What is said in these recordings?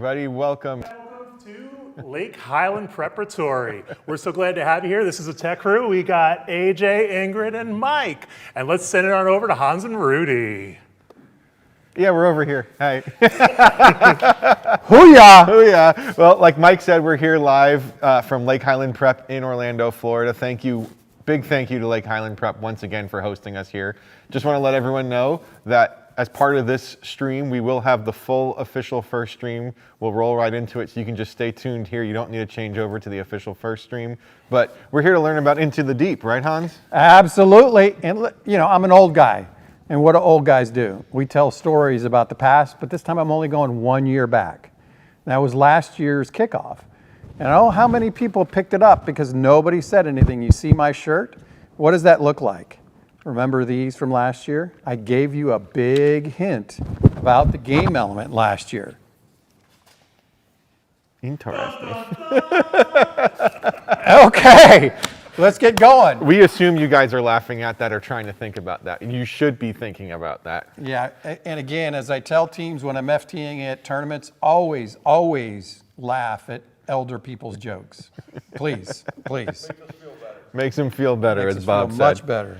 everybody. Welcome. Welcome to Lake Highland Preparatory. We're so glad to have you here. This is a tech crew. We got AJ, Ingrid, and Mike. And let's send it on over to Hans and Rudy. Yeah, we're over here. Hi. Hoo-yah! Hoo-yah. Well, like Mike said, we're here live from Lake Highland Prep in Orlando, Florida. Thank you. Big thank you to Lake Highland Prep once again for hosting us here. Just want to let everyone know that as part of this stream, we will have the full official first stream. We'll roll right into it, so you can just stay tuned here. You don't need to change over to the official first stream. But we're here to learn about Into the Deep, right, Hans? Absolutely. And you know, I'm an old guy. And what do old guys do? We tell stories about the past, but this time I'm only going 1 year back. That was last year's kickoff. And I don't know how many people picked it up because nobody said anything. You see my shirt? What does that look like? Remember these from last year? I gave you a big hint about the game element last year. Interesting. Okay, let's get going. We assume you guys are laughing at that or trying to think about that. You should be thinking about that. Yeah, and again, as I tell teams when I'm FTing at tournaments, always laugh at elder people's jokes. Please, please. Makes them feel better, Makes as us Bob feel said. much better.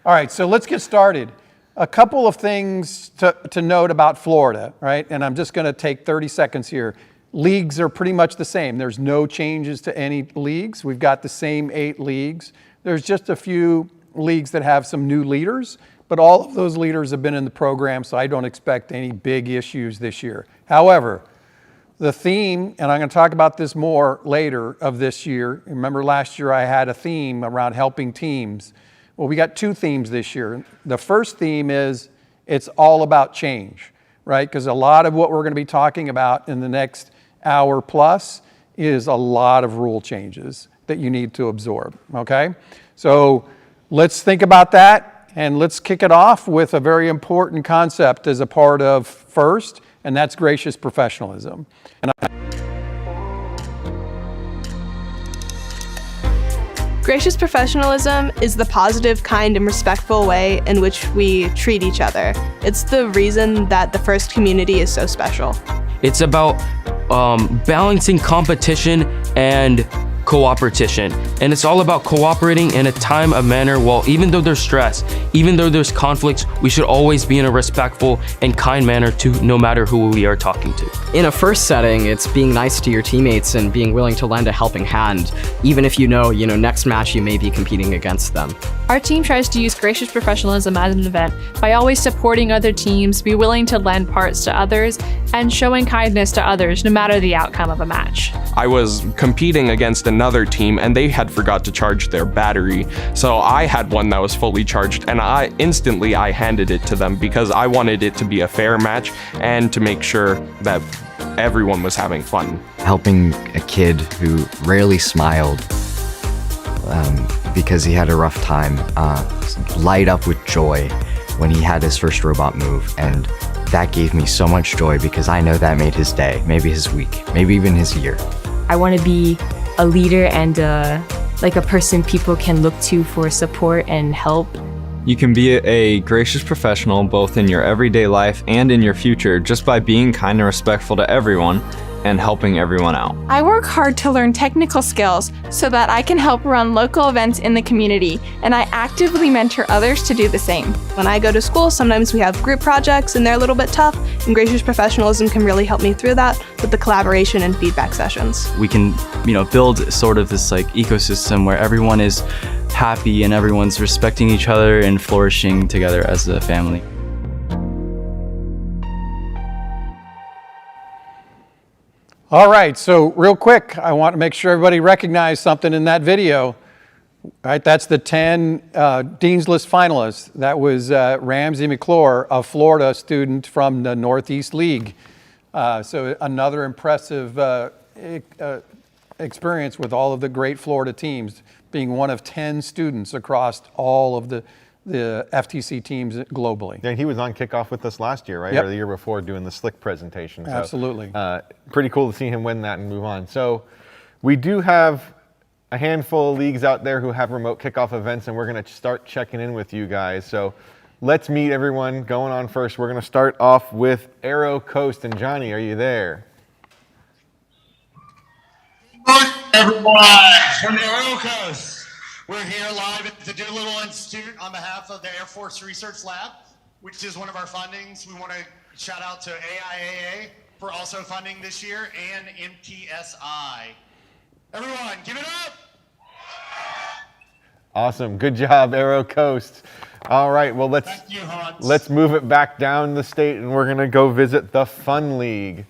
All right, so let's get started. A couple of things to note about Florida, right? And I'm just going to take 30 seconds here. Leagues are pretty much the same. There's no changes to any leagues. We've got the same 8 leagues. There's just a few leagues that have some new leaders, but all of those leaders have been in the program, so I don't expect any big issues this year. However, the theme, and I'm going to talk about this more later of this year. Remember last year I had a theme around helping teams. Well, we got 2 themes this year. The first theme is it's all about change, right? Because a lot of what we're going to be talking about in the next hour plus is a lot of rule changes that you need to absorb, okay? So let's think about that, and let's kick it off with a very important concept as a part of first, and that's gracious professionalism. Gracious professionalism is the positive, kind, and respectful way in which we treat each other. It's the reason that the first community is so special. It's about balancing competition and cooperation. And it's all about cooperating in a time of manner. Well, even though there's stress, even though there's conflicts, we should always be in a respectful and kind manner to no matter who we are talking to. In a first setting, it's being nice to your teammates and being willing to lend a helping hand, even if you know next match you may be competing against them. Our team tries to use gracious professionalism as an event by always supporting other teams, be willing to lend parts to others, and showing kindness to others no matter the outcome of a match. I was competing against another team and they had forgot to charge their battery. So I had one that was fully charged and I handed it to them because I wanted it to be a fair match and to make sure that everyone was having fun. Helping a kid who rarely smiled because he had a rough time light up with joy when he had his first robot move, and that gave me so much joy because I know that made his day, maybe his week, maybe even his year. I want to be a leader and like a person people can look to for support and help. You can be a gracious professional both in your everyday life and in your future just by being kind and respectful to everyone and helping everyone out. I work hard to learn technical skills so that I can help run local events in the community, and I actively mentor others to do the same. When I go to school, sometimes we have group projects and they're a little bit tough, and gracious professionalism can really help me through that with the collaboration and feedback sessions. We can, build sort of this ecosystem where everyone is happy and everyone's respecting each other and flourishing together as a family. All right, so real quick, I want to make sure everybody recognized something in that video. All right, that's the 10 Dean's List finalists. That was Ramsey McClure, a Florida student from the Northeast League. So another impressive experience with all of the great Florida teams, being one of 10 students across all of the FTC teams globally. Yeah, he was on Kickoff with us last year, right? Yep. Or the year before, doing the Slick presentation. So, absolutely. Pretty cool to see him win that and move on. So we do have a handful of leagues out there who have remote kickoff events, and we're going to start checking in with you guys. So let's meet everyone going on first. We're going to start off with Arrow Coast. And Johnny, are you there? Everyone from the Oil Coast. We're here live at the Doolittle Institute on behalf of the Air Force Research Lab, which is one of our fundings. We want to shout out to AIAA for also funding this year and MTSI. Everyone, give it up. Awesome. Good job, Aero Coast. All right, well, Thank you, Hans. let's move it back down the state, and we're going to go visit the Fun League.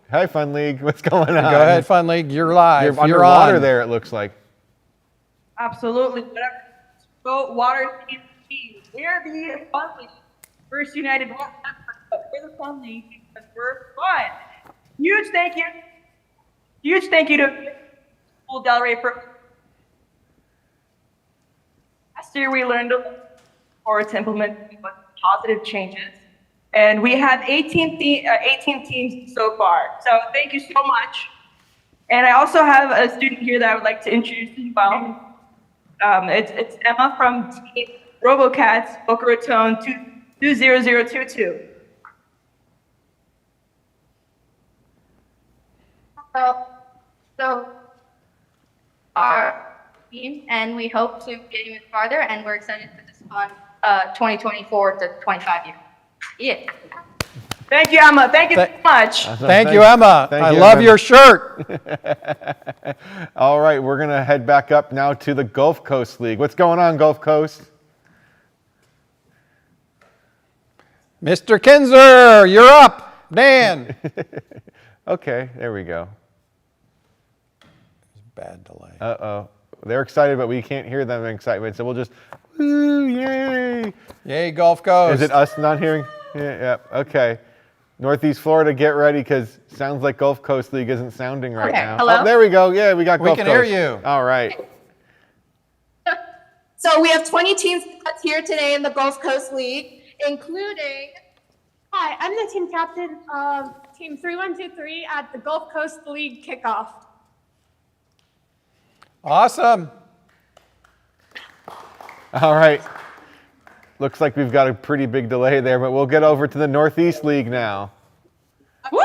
Hi, Fun League. What's going on? Go ahead, Fun League. You're live. You're You're underwater on. there, it looks like. Absolutely. Whatever. Boat, water, team. We're the Fun League. First United West Africa. We're the Fun League because we're fun. Huge thank you. Huge thank you to School Del Rey for last year we learned to implement positive changes. And we have 18 teams so far. So thank you so much. And I also have a student here that I would like to introduce as well. It's Emma from Team RoboCats, Boca Raton 20022. So our team, and we hope to get even farther, and we're excited for this fun 2024 to 25 year. Yeah. Thank you, Emma. Thank you so much. Awesome. Thank you, Emma. Thank I you, love Emma. your shirt. All right, we're going to head back up now to the Gulf Coast League. What's going on, Gulf Coast? Mr. Kinzer, you're up. Dan. Okay, there we go. Bad delay. Uh-oh. They're excited, but we can't hear them in excitement, so we'll just, woo, yay. Yay, Gulf Coast. Is it us not hearing? Yeah, okay. Northeast Florida, get ready, because sounds like Gulf Coast League isn't sounding right now. Hello? Oh, there we go. Yeah, we got We Gulf can Coast. hear you. All right. So we have 20 teams here today in the Gulf Coast League, including. Hi, I'm the team captain of Team 3123 at the Gulf Coast League Kickoff. Awesome. All right. Looks like we've got a pretty big delay there, but we'll get over to the Northeast League now. Woo!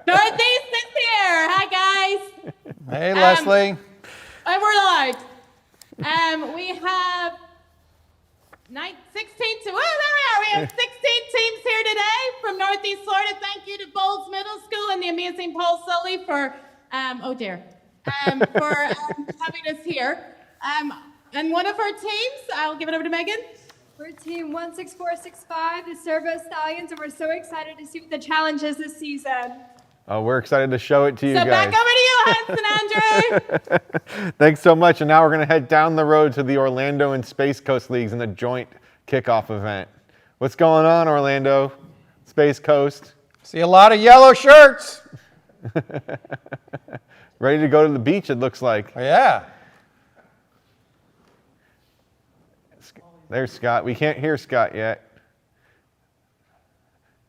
Northeast is here. Hi, guys. Hey, Leslie. And we're live. We have 16 to, there we are. We have 16 teams here today from Northeast Florida. Thank you to Bowles Middle School and the amazing Paul Sully for, for having us here. And one of our teams, I'll give it over to Megan. We're Team 16465, the Servo Stallions, and we're so excited to see what the challenge is this season. Oh, we're excited to show it to you So guys. back over to you, Hudson Andrew. Thanks so much. And now we're going to head down the road to the Orlando and Space Coast Leagues in the joint kickoff event. What's going on, Orlando? Space Coast? See a lot of yellow shirts. Ready to go to the beach, it looks like. Yeah. There's Scott. We can't hear Scott yet.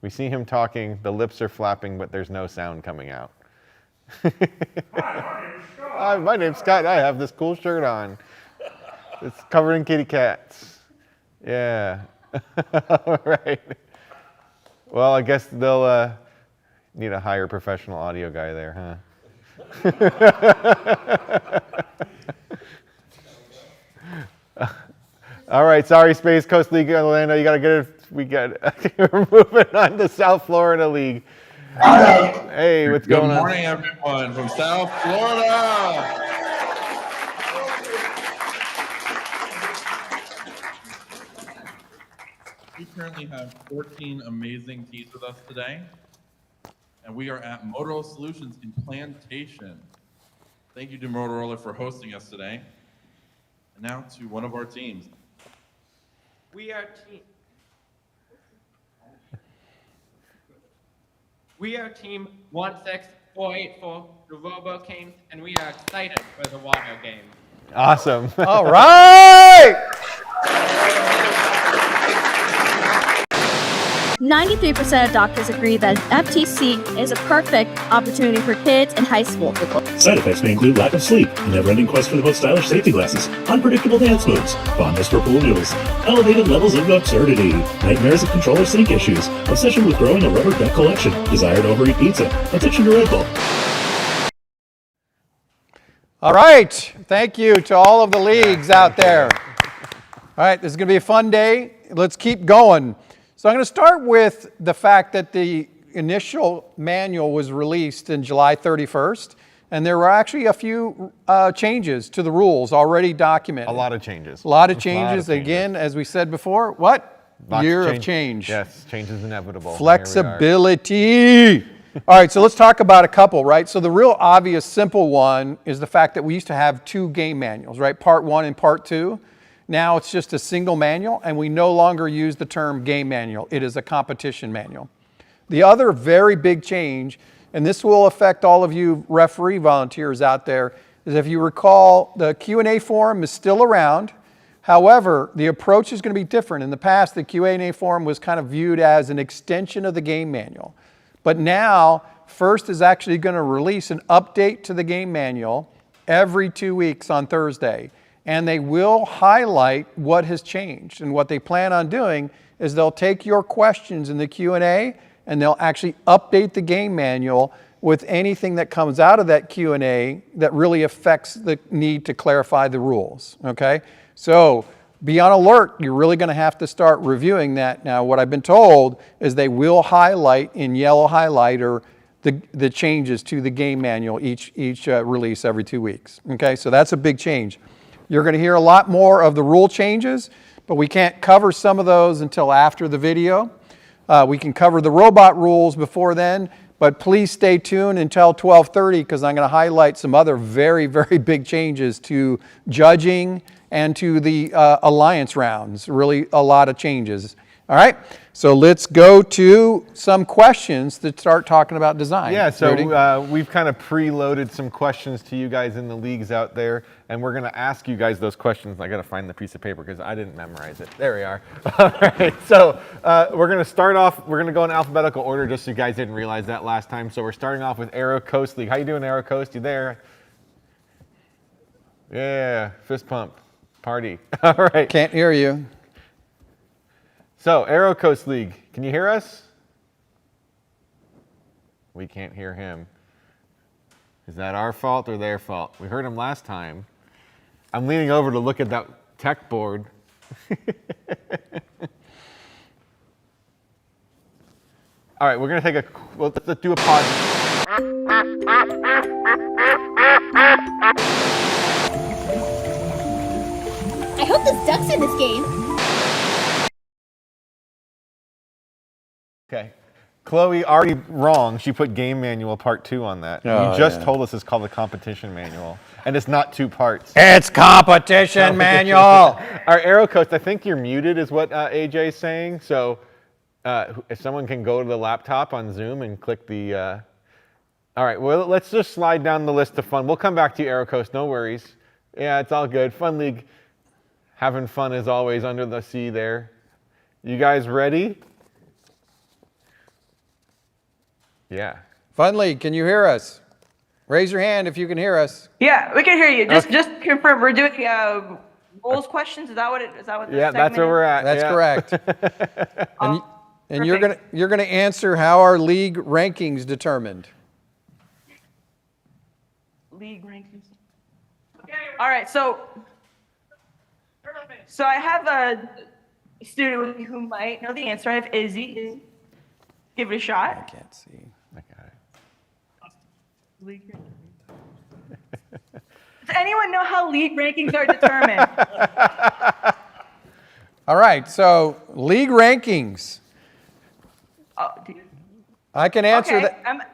We see him talking. The lips are flapping, but there's no sound coming out. Hi, my name's Scott. I have this cool shirt on. It's covered in kitty cats. Yeah. All right. Well, I guess they'll need a higher professional audio guy there, huh? All right, sorry, Space Coast League Orlando, you gotta get it. We're moving on to South Florida League. Hey, what's going on? Good morning, everyone from South Florida. We currently have 14 amazing teams with us today, and we are at Motorola Solutions in Plantation. Thank you to Motorola for hosting us today. And now to one of our teams. We are team 16484, the Robo Kings, and we are excited for the water game. Awesome. All right. 93% of doctors agree that FTC is a perfect opportunity for kids in high school. Side effects may include lack of sleep, a never-ending quest for the most stylish safety glasses, unpredictable dance moves, fondness for pool noodles, elevated levels of absurdity, nightmares of controller sync issues, obsession with growing a rubber duck collection, desire to overeat pizza, addiction to Red Bull. All right. Thank you to all of the leagues out there. All right, this is going to be a fun day. Let's keep going. So I'm going to start with the fact that the initial manual was released in July 31st, and there were actually a few changes to the rules already documented. A lot of changes. A lot of changes. Again, as we said before, what? Year of change. Yes, change is inevitable. Flexibility. All right, so let's talk about a couple, right? So the real obvious simple one is the fact that we used to have two game manuals, right? Part 1 and Part 2. Now it's just a single manual, and we no longer use the term game manual. It is a competition manual. The other very big change, and this will affect all of you referee volunteers out there, is if you recall, the Q&A forum is still around. However, the approach is going to be different. In the past, the Q&A forum was kind of viewed as an extension of the game manual. But now, FIRST is actually going to release an update to the game manual every 2 weeks on Thursday. And they will highlight what has changed. And what they plan on doing is they'll take your questions in the Q&A and they'll actually update the game manual with anything that comes out of that Q&A that really affects the need to clarify the rules, okay? So be on alert. You're really going to have to start reviewing that. Now, what I've been told is they will highlight in yellow highlighter the changes to the game manual each release every 2 weeks, okay? So that's a big change. You're going to hear a lot more of the rule changes, but we can't cover some of those until after the video. We can cover the robot rules before then, but please stay tuned until 12:30 because I'm going to highlight some other very, very big changes to judging and to the alliance rounds. Really a lot of changes. All right, so let's go to some questions to start talking about design. Yeah, so we've kind of preloaded some questions to you guys in the leagues out there, and we're going to ask you guys those questions. I got to find the piece of paper because I didn't memorize it. There we are. All right, so we're going to start off. We're going to go in alphabetical order, just so you guys didn't realize that last time. So we're starting off with Aero Coast League. How you doing, Aero Coast? You there? Yeah, fist pump, party. All right. Can't hear you. So, Aero Coast League, can you hear us? We can't hear him. Is that our fault or their fault? We heard him last time. I'm leaning over to look at that tech board. All right, we're going to take let's do a pause. I hope this duck's in this game. Okay. Chloe, already wrong. She put game manual part 2 on that. Oh, you just told us it's called the competition manual. And it's not 2 parts. It's competition manual. Our Aero Coast, I think you're muted is what AJ is saying. So if someone can go to the laptop on Zoom and click the... All right, well, let's just slide down the list of fun. We'll come back to you, Aero Coast. No worries. Yeah, it's all good. Fun League. Having fun as always under the sea there. You guys ready? Yeah. Fun League, can you hear us? Raise your hand if you can hear us. Yeah, we can hear you. Just confirm we're doing rules questions. Is that what this Yeah, that's where we're at. That's yeah. correct. and you're gonna answer how our league rankings determined. League rankings. All right, so I have a student with me who might know the answer. I have Izzy. Give it a shot. I can't see. I got it. League rankings. Does anyone know how league rankings are determined? All right, so league rankings. I can answer that.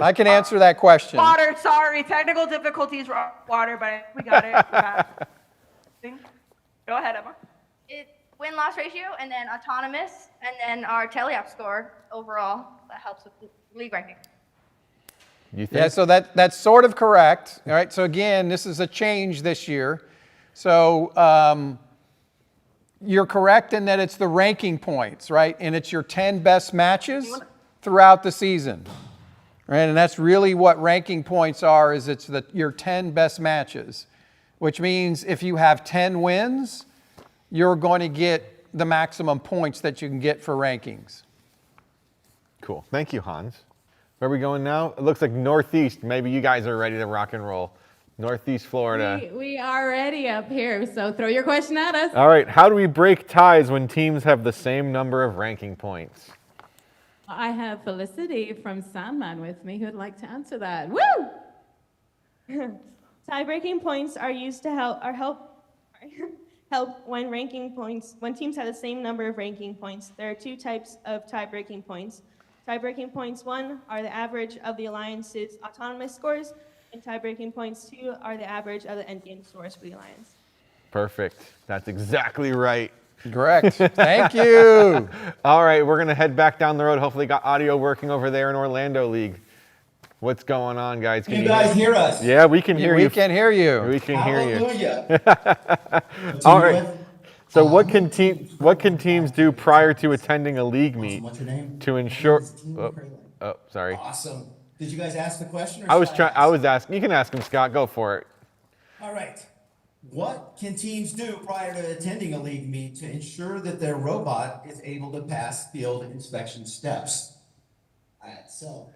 I can answer that question. Water, sorry, technical difficulties. Water, but we got it. Go ahead, Emma. It's win-loss ratio, and then autonomous, and then our teleop score overall. That helps with league ranking. You think? Yeah, so that's sort of correct. All right, so again, this is a change this year. So you're correct in that it's the ranking points, right? And it's your 10 best matches throughout the season, right? And that's really what ranking points are, is it's your 10 best matches, which means if you have 10 wins, you're going to get the maximum points that you can get for rankings. Cool. Thank you, Hans. Where are we going now? It looks like Northeast. Maybe you guys are ready to rock and roll. Northeast Florida. We are ready up here, so throw your question at us. All right. How do we break ties when teams have the same number of ranking points? I have Felicity from Sandman with me who would like to answer that. Woo! Tie-breaking points are used to help when teams have the same number of ranking points. There are two types of tie-breaking points. Tie-breaking points 1 are the average of the alliance's autonomous scores, and tie-breaking points 2 are the average of the endgame scores for the alliance. Perfect. That's exactly right. Correct. Thank you. All right, we're going to head back down the road. Hopefully got audio working over there in Orlando League. What's going on, guys? Can you guys hear us? Yeah, we can hear you. We can hear you. We can hear you. Hallelujah. All right. So what can teams do prior to attending a league meet to ensure? Oh, sorry. Awesome. Did you guys ask the question? Or I was asking. You can ask him, Scott. Go for it. All right. What can teams do prior to attending a league meet to ensure that their robot is able to pass field inspection steps? All right. So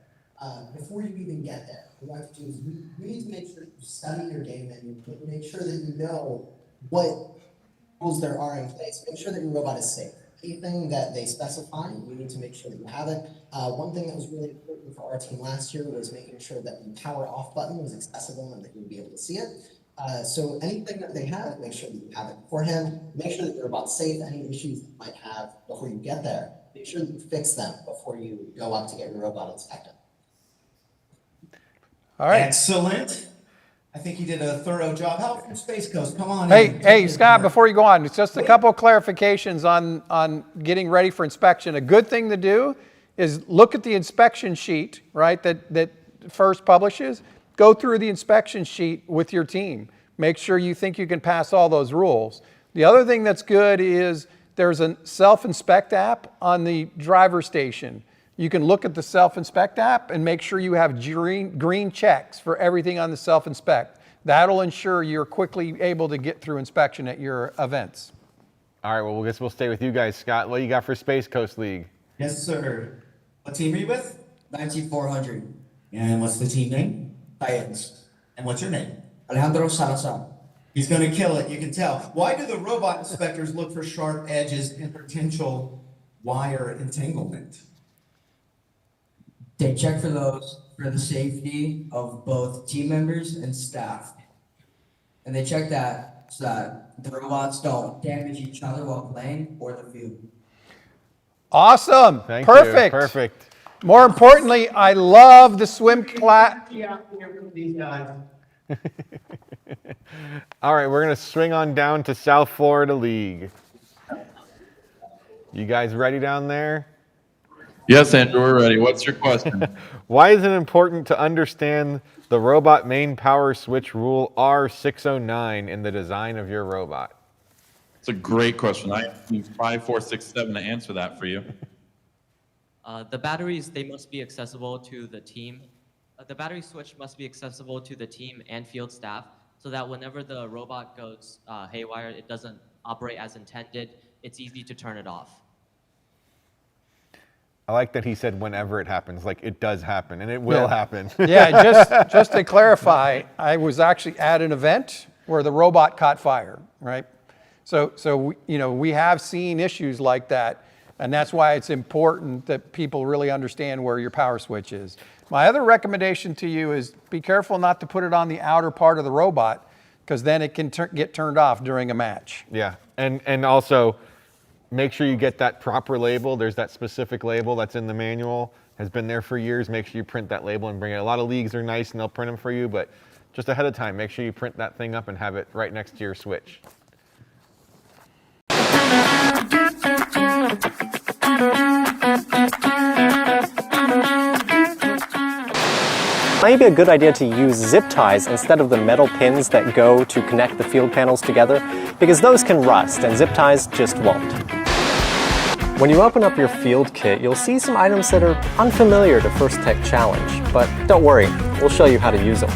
before you even get there, what we have to do is we need to make sure that you study your game and you make sure that you know what rules there are in place. Make sure that your robot is safe. Anything that they specify, you need to make sure that you have it. One thing that was really important for our team last year was making sure that the power off button was accessible and that you would be able to see it. So anything that they have, make sure that you have it beforehand. Make sure that your robot's safe. Any issues you might have before you get there, make sure that you fix them before you go up to get your robot inspected. All right. Excellent. I think you did a thorough job. Help from Space Coast. Come on. Hey, Scott, before you go on, it's just a couple of clarifications on getting ready for inspection. A good thing to do is look at the inspection sheet, right, that FIRST publishes. Go through the inspection sheet with your team. Make sure you think you can pass all those rules. The other thing that's good is there's a self-inspect app on the driver station. You can look at the self-inspect app and make sure you have green checks for everything on the self-inspect. That'll ensure you're quickly able to get through inspection at your events. All right, well, I guess we'll stay with you guys. Scott, what do you got for Space Coast League? Yes, sir. What team are you with? 9400. And what's the team name? Titans. And what's your name? Alejandro Salazar. He's going to kill it, you can tell. Why do the robot inspectors look for sharp edges and potential wire entanglement? They check for those for the safety of both team members and staff. And they check that so that the robots don't damage each other while playing or the field. Awesome. Thank Perfect. you. Perfect. More importantly, I love the swim class. All right, we're going to swing on down to South Florida League. You guys ready down there? Yes, Andrew, we're ready. What's your question? Why is it important to understand the robot main power switch rule R609 in the design of your robot? It's a great question. I need 5, 4, 6, 7 to answer that for you. The batteries, they must be accessible to the team. The battery switch must be accessible to the team and field staff so that whenever the robot goes haywire, it doesn't operate as intended. It's easy to turn it off. I like that he said whenever it happens, like it does happen, and it will happen. Yeah, just to clarify, I was actually at an event where the robot caught fire, right? So we have seen issues like that, and that's why it's important that people really understand where your power switch is. My other recommendation to you is be careful not to put it on the outer part of the robot, because then it can get turned off during a match. Yeah, and also make sure you get that proper label. There's that specific label that's in the manual, has been there for years. Make sure you print that label and bring it. A lot of leagues are nice and they'll print them for you, but just ahead of time, make sure you print that thing up and have it right next to your switch. might be a good idea to use zip ties instead of the metal pins that go to connect the field panels together, because those can rust and zip ties just won't. When you open up your field kit, you'll see some items that are unfamiliar to First Tech Challenge, but don't worry, we'll show you how to use them.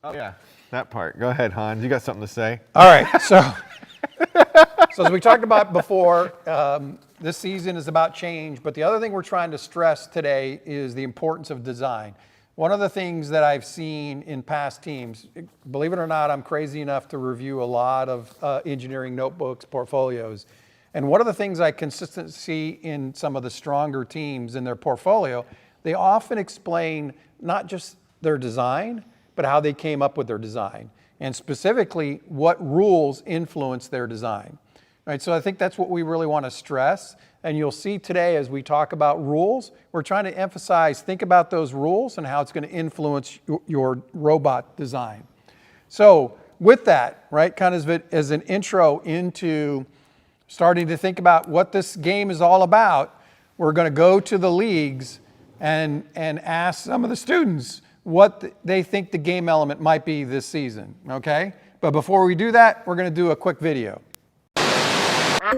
Oh yeah, that part. Go ahead, Hans. You got something to say? All right, so as we talked about before, this season is about change, but the other thing we're trying to stress today is the importance of design. One of the things that I've seen in past teams, believe it or not, I'm crazy enough to review a lot of engineering notebooks, portfolios. And one of the things I consistently see in some of the stronger teams in their portfolio, they often explain not just their design, but how they came up with their design. And specifically, what rules influence their design. Right, so I think that's what we really want to stress. And you'll see today as we talk about rules, we're trying to emphasize, think about those rules and how it's going to influence your robot design. So with that, right, kind of as an intro into starting to think about what this game is all about, we're going to go to the leagues and ask some of the students what they think the game element might be this season, okay? But before we do that, we're going to do a quick video. I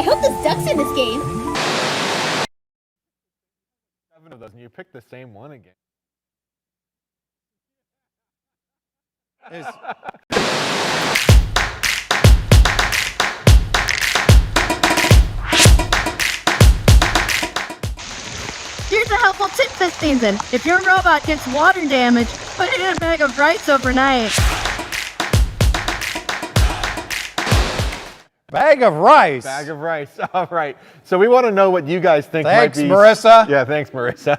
hope this duck's in this game. 7 of those, and you picked the same one again. Here's a helpful tip this season. If your robot gets water damage, put it in a bag of rice overnight. Bag of rice. Bag of rice. All right. So we want to know what you guys think Thanks, might be. Marissa. Yeah, thanks, Marissa.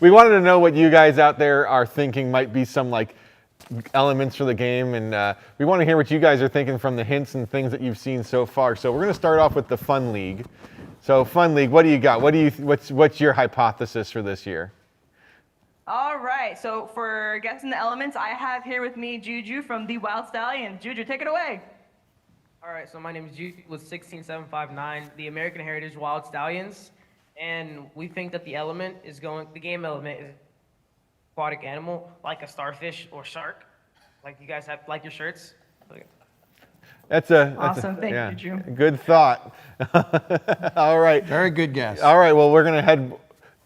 We wanted to know what you guys out there are thinking might be some like elements for the game, and we want to hear what you guys are thinking from the hints and things that you've seen so far. So we're going to start off with the Fun League. So Fun League, what do you got? What's your hypothesis for this year? All right, so for guessing the elements, I have here with me Juju from the Wild Stallion. Juju, take it away. All right, so my name is Juju with 16759, the American Heritage Wild Stallions, and we think that the game element is aquatic animal, like a starfish or shark, like you guys have, like your shirts. That's awesome. Thank you, Juju. Good thought. All right. Very good guess. All right, well, we're going to head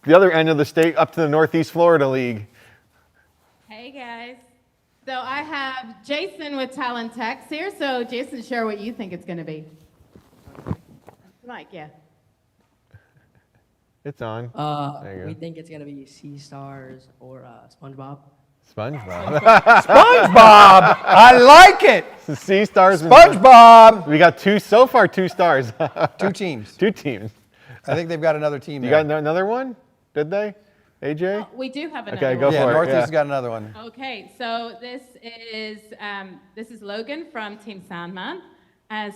the other end of the state up to the Northeast Florida League. Hey guys. So I have Jason with Talent Techs here. So Jason, share what you think it's going to be. Mike, yeah. It's on. There you go. We think it's going to be Sea Stars or SpongeBob. SpongeBob. SpongeBob! I like it! Sea Stars. SpongeBob! We got two stars. 2 teams. 2 teams. I think they've got another team You there. got another one? Did they? AJ? Well, we do have another Okay, go one. for it. Northeast Yeah. has got another one. Okay, so this is Logan from Team Sandman.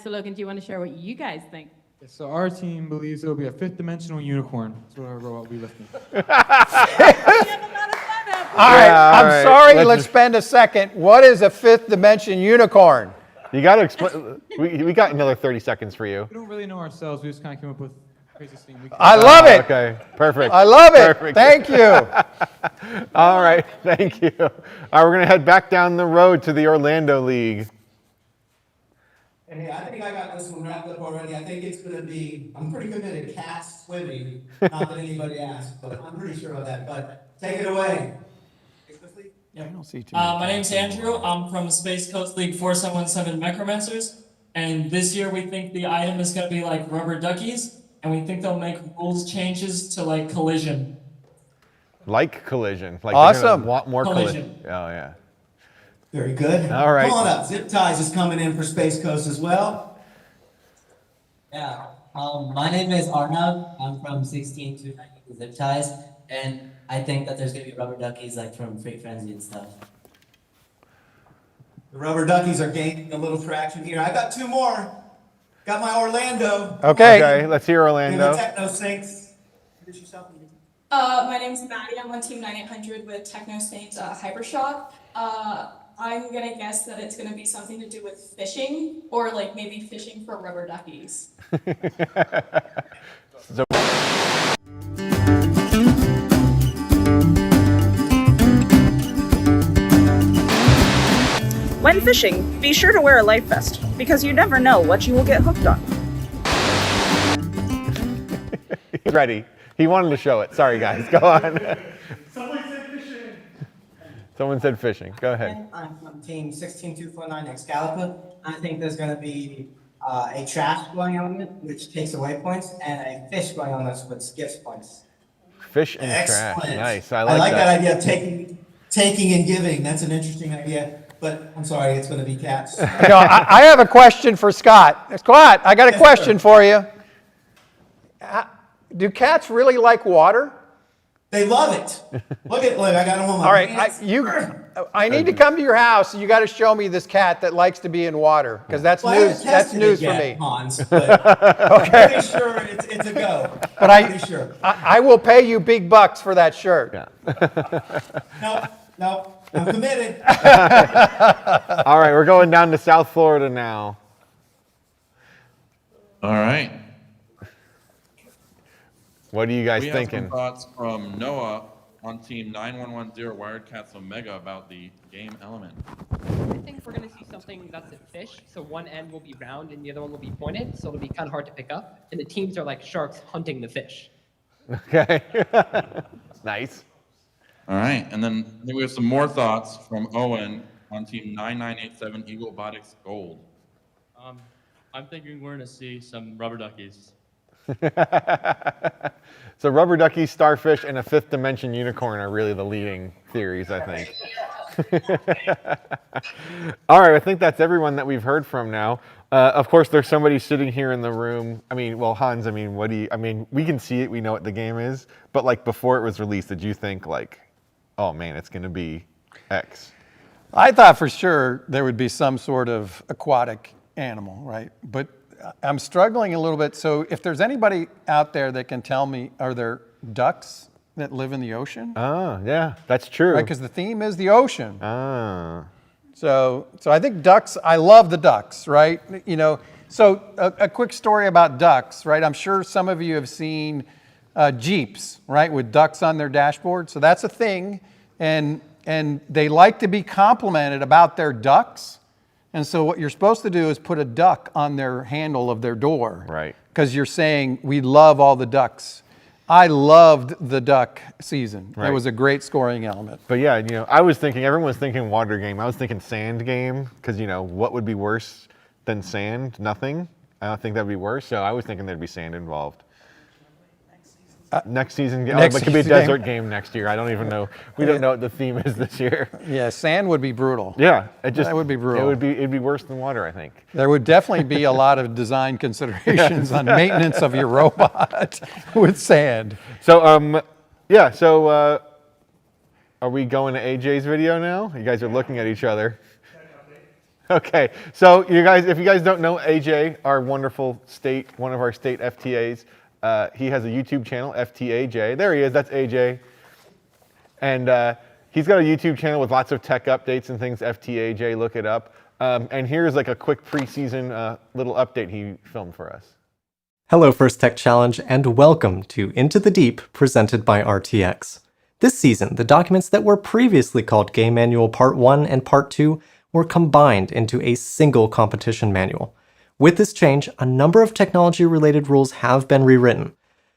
So Logan, do you want to share what you guys think? So our team believes it'll be a 5th dimensional unicorn. That's what our robot will be lifting. All right, I'm sorry, let's spend a second. What is a 5th dimension unicorn? You got to explain. We got another 30 seconds for you. We don't really know ourselves. We just kind of came up with craziest thing we can. I love it. Okay, perfect. I love it. Perfect. Thank you. All right, thank you. All right, we're going to head back down the road to the Orlando League. And hey, I think I got this one wrapped up already. I think it's going to be, I'm pretty committed, cats swimming. Not that anybody asked, but I'm pretty sure of that. But take it away. I don't see too My name's Andrew. I'm from Space Coast League 4717 Necromancers. And this year we think the item is going to be like rubber duckies. And we think they'll make rules changes to like collision. Like collision. Like awesome. They're gonna want more Collision. Oh, yeah. Very good. All right. Come on up. Zip Ties is coming in for Space Coast as well. Yeah. My name is Arnav. I'm from 16290 Zip Ties. And I think that there's going to be rubber duckies like from Freight Frenzy and stuff. The rubber duckies are gaining a little traction here. I got 2 more. Got my Orlando. Okay, let's hear And Orlando. the Techno Sinks. Introduce yourself. My name's Maddie. I'm on Team 9800 with Techno Saints Hypershock. I'm gonna guess that it's gonna be something to do with fishing, or like maybe fishing for rubber duckies. So When fishing, be sure to wear a life vest, because you never know what you will get hooked on. he's ready. He wanted to show it. Sorry, guys. Go on. Someone said fishing. Someone said fishing. Go ahead. I'm from team 16249 Excalibur. I think there's going to be a trash going on it, which takes away points, and a fish going on this, which gives points. Fish and Excellent. trash. Nice. I like that idea of taking and giving. That's an interesting idea. But I'm sorry, it's going to be cats. No, I have a question for Scott. Scott, I got a question for you. Do cats really like water? They love it. Look, I got them on my All right, hands. I need to come to your house, and you got to show me this cat that likes to be in water, because that's news. That's news for me. Hans, but Okay. I'm pretty sure it's a go. But I will pay you big bucks for that shirt. Yeah. No, I'm committed. All right, we're going down to South Florida now. All right. What are you guys We have thinking? some thoughts from Noah on team 9110 Wired Cats Omega about the game element. I think we're going to see something that's a fish. So one end will be round and the other one will be pointed. So it'll be kind of hard to pick up. And the teams are like sharks hunting the fish. Okay. Nice. All right, and then I think we have some more thoughts from Owen on team 9987 Eagle Botics Gold. I'm thinking we're going to see some rubber duckies. So rubber ducky, starfish, and a fifth dimension unicorn are really the leading theories, I think. All right, I think that's everyone that we've heard from now. Of course, there's somebody sitting here in the room. I mean, well, Hans, I mean, we can see it, we know what the game is, but like before it was released, did you think like, oh man, it's going to be X? I thought for sure there would be some sort of aquatic animal, right? But I'm struggling a little bit. So if there's anybody out there that can tell me, are there ducks that live in the ocean? Oh, yeah, that's true. Right, because the theme is the ocean. Ah. So I think ducks, I love the ducks, right? You know, so a quick story about ducks, right? I'm sure some of you have seen Jeeps, right, with ducks on their dashboard. So that's a thing. And they like to be complimented about their ducks. And so what you're supposed to do is put a duck on their handle of their door. Right. Because you're saying, we love all the ducks. I loved the duck season. Right. It was a great scoring element. But yeah, you know, I was thinking, everyone was thinking water game. I was thinking sand game, because, you know, what would be worse than sand? Nothing. I don't think that would be worse. So I was thinking there'd be sand involved. Next season, it could be a desert game next year. I don't even know. We don't know what the theme is this year. Yeah, sand would be brutal. Yeah, that would be brutal. It'd be worse than water, I think. There would definitely be a lot of design considerations on maintenance of your robot with sand. So, are we going to AJ's video now? You guys are looking at each other. Okay, so if you guys don't know AJ, our wonderful one of our state FTAs, he has a YouTube channel, FTAJ. There he is, that's AJ. And he's got a YouTube channel with lots of tech updates and things, FTAJ, look it up. And here's like a quick preseason little update he filmed for us. Hello First Tech Challenge, and welcome to Into the Deep, presented by RTX. This season, the documents that were previously called Game Manual Part 1 and Part 2 were combined into a single competition manual. With this change, a number of technology-related rules have been rewritten.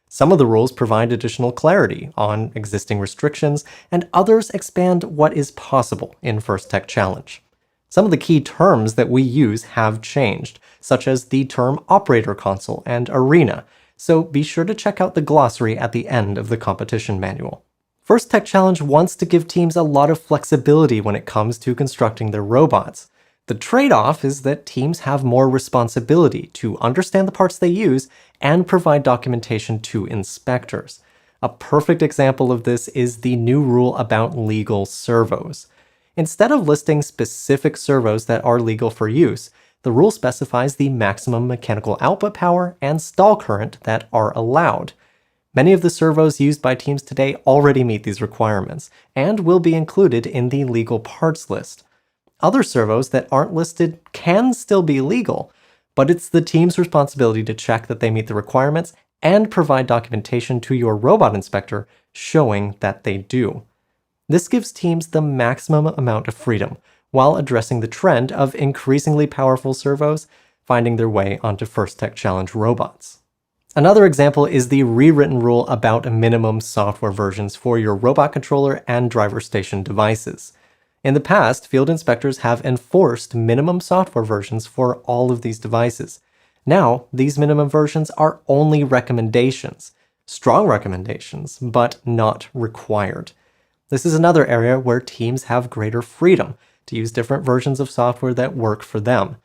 Some of the rules provide additional clarity on existing restrictions, and others expand what is possible in First Tech Challenge. Some of the key terms that we use have changed, such as the term operator console and arena, so be sure to check out the glossary at the end of the competition manual. First Tech Challenge wants to give teams a lot of flexibility when it comes to constructing their robots. The trade-off is that teams have more responsibility to understand the parts they use and provide documentation to inspectors. A perfect example of this is the new rule about legal servos. Instead of listing specific servos that are legal for use, the rule specifies the maximum mechanical output power and stall current that are allowed. Many of the servos used by teams today already meet these requirements and will be included in the legal parts list. other servos that aren't listed can still be legal, but it's the team's responsibility to check that they meet the requirements and provide documentation to your robot inspector showing that they do. This gives teams the maximum amount of freedom while addressing the trend of increasingly powerful servos finding their way onto First Tech Challenge robots. Another example is the rewritten rule about minimum software versions for your robot controller and driver station devices. In the past, field inspectors have enforced minimum software versions for all of these devices. Now, these minimum versions are only recommendations, strong recommendations, but not required. This is another area where teams have greater freedom to use different versions of software that work for them.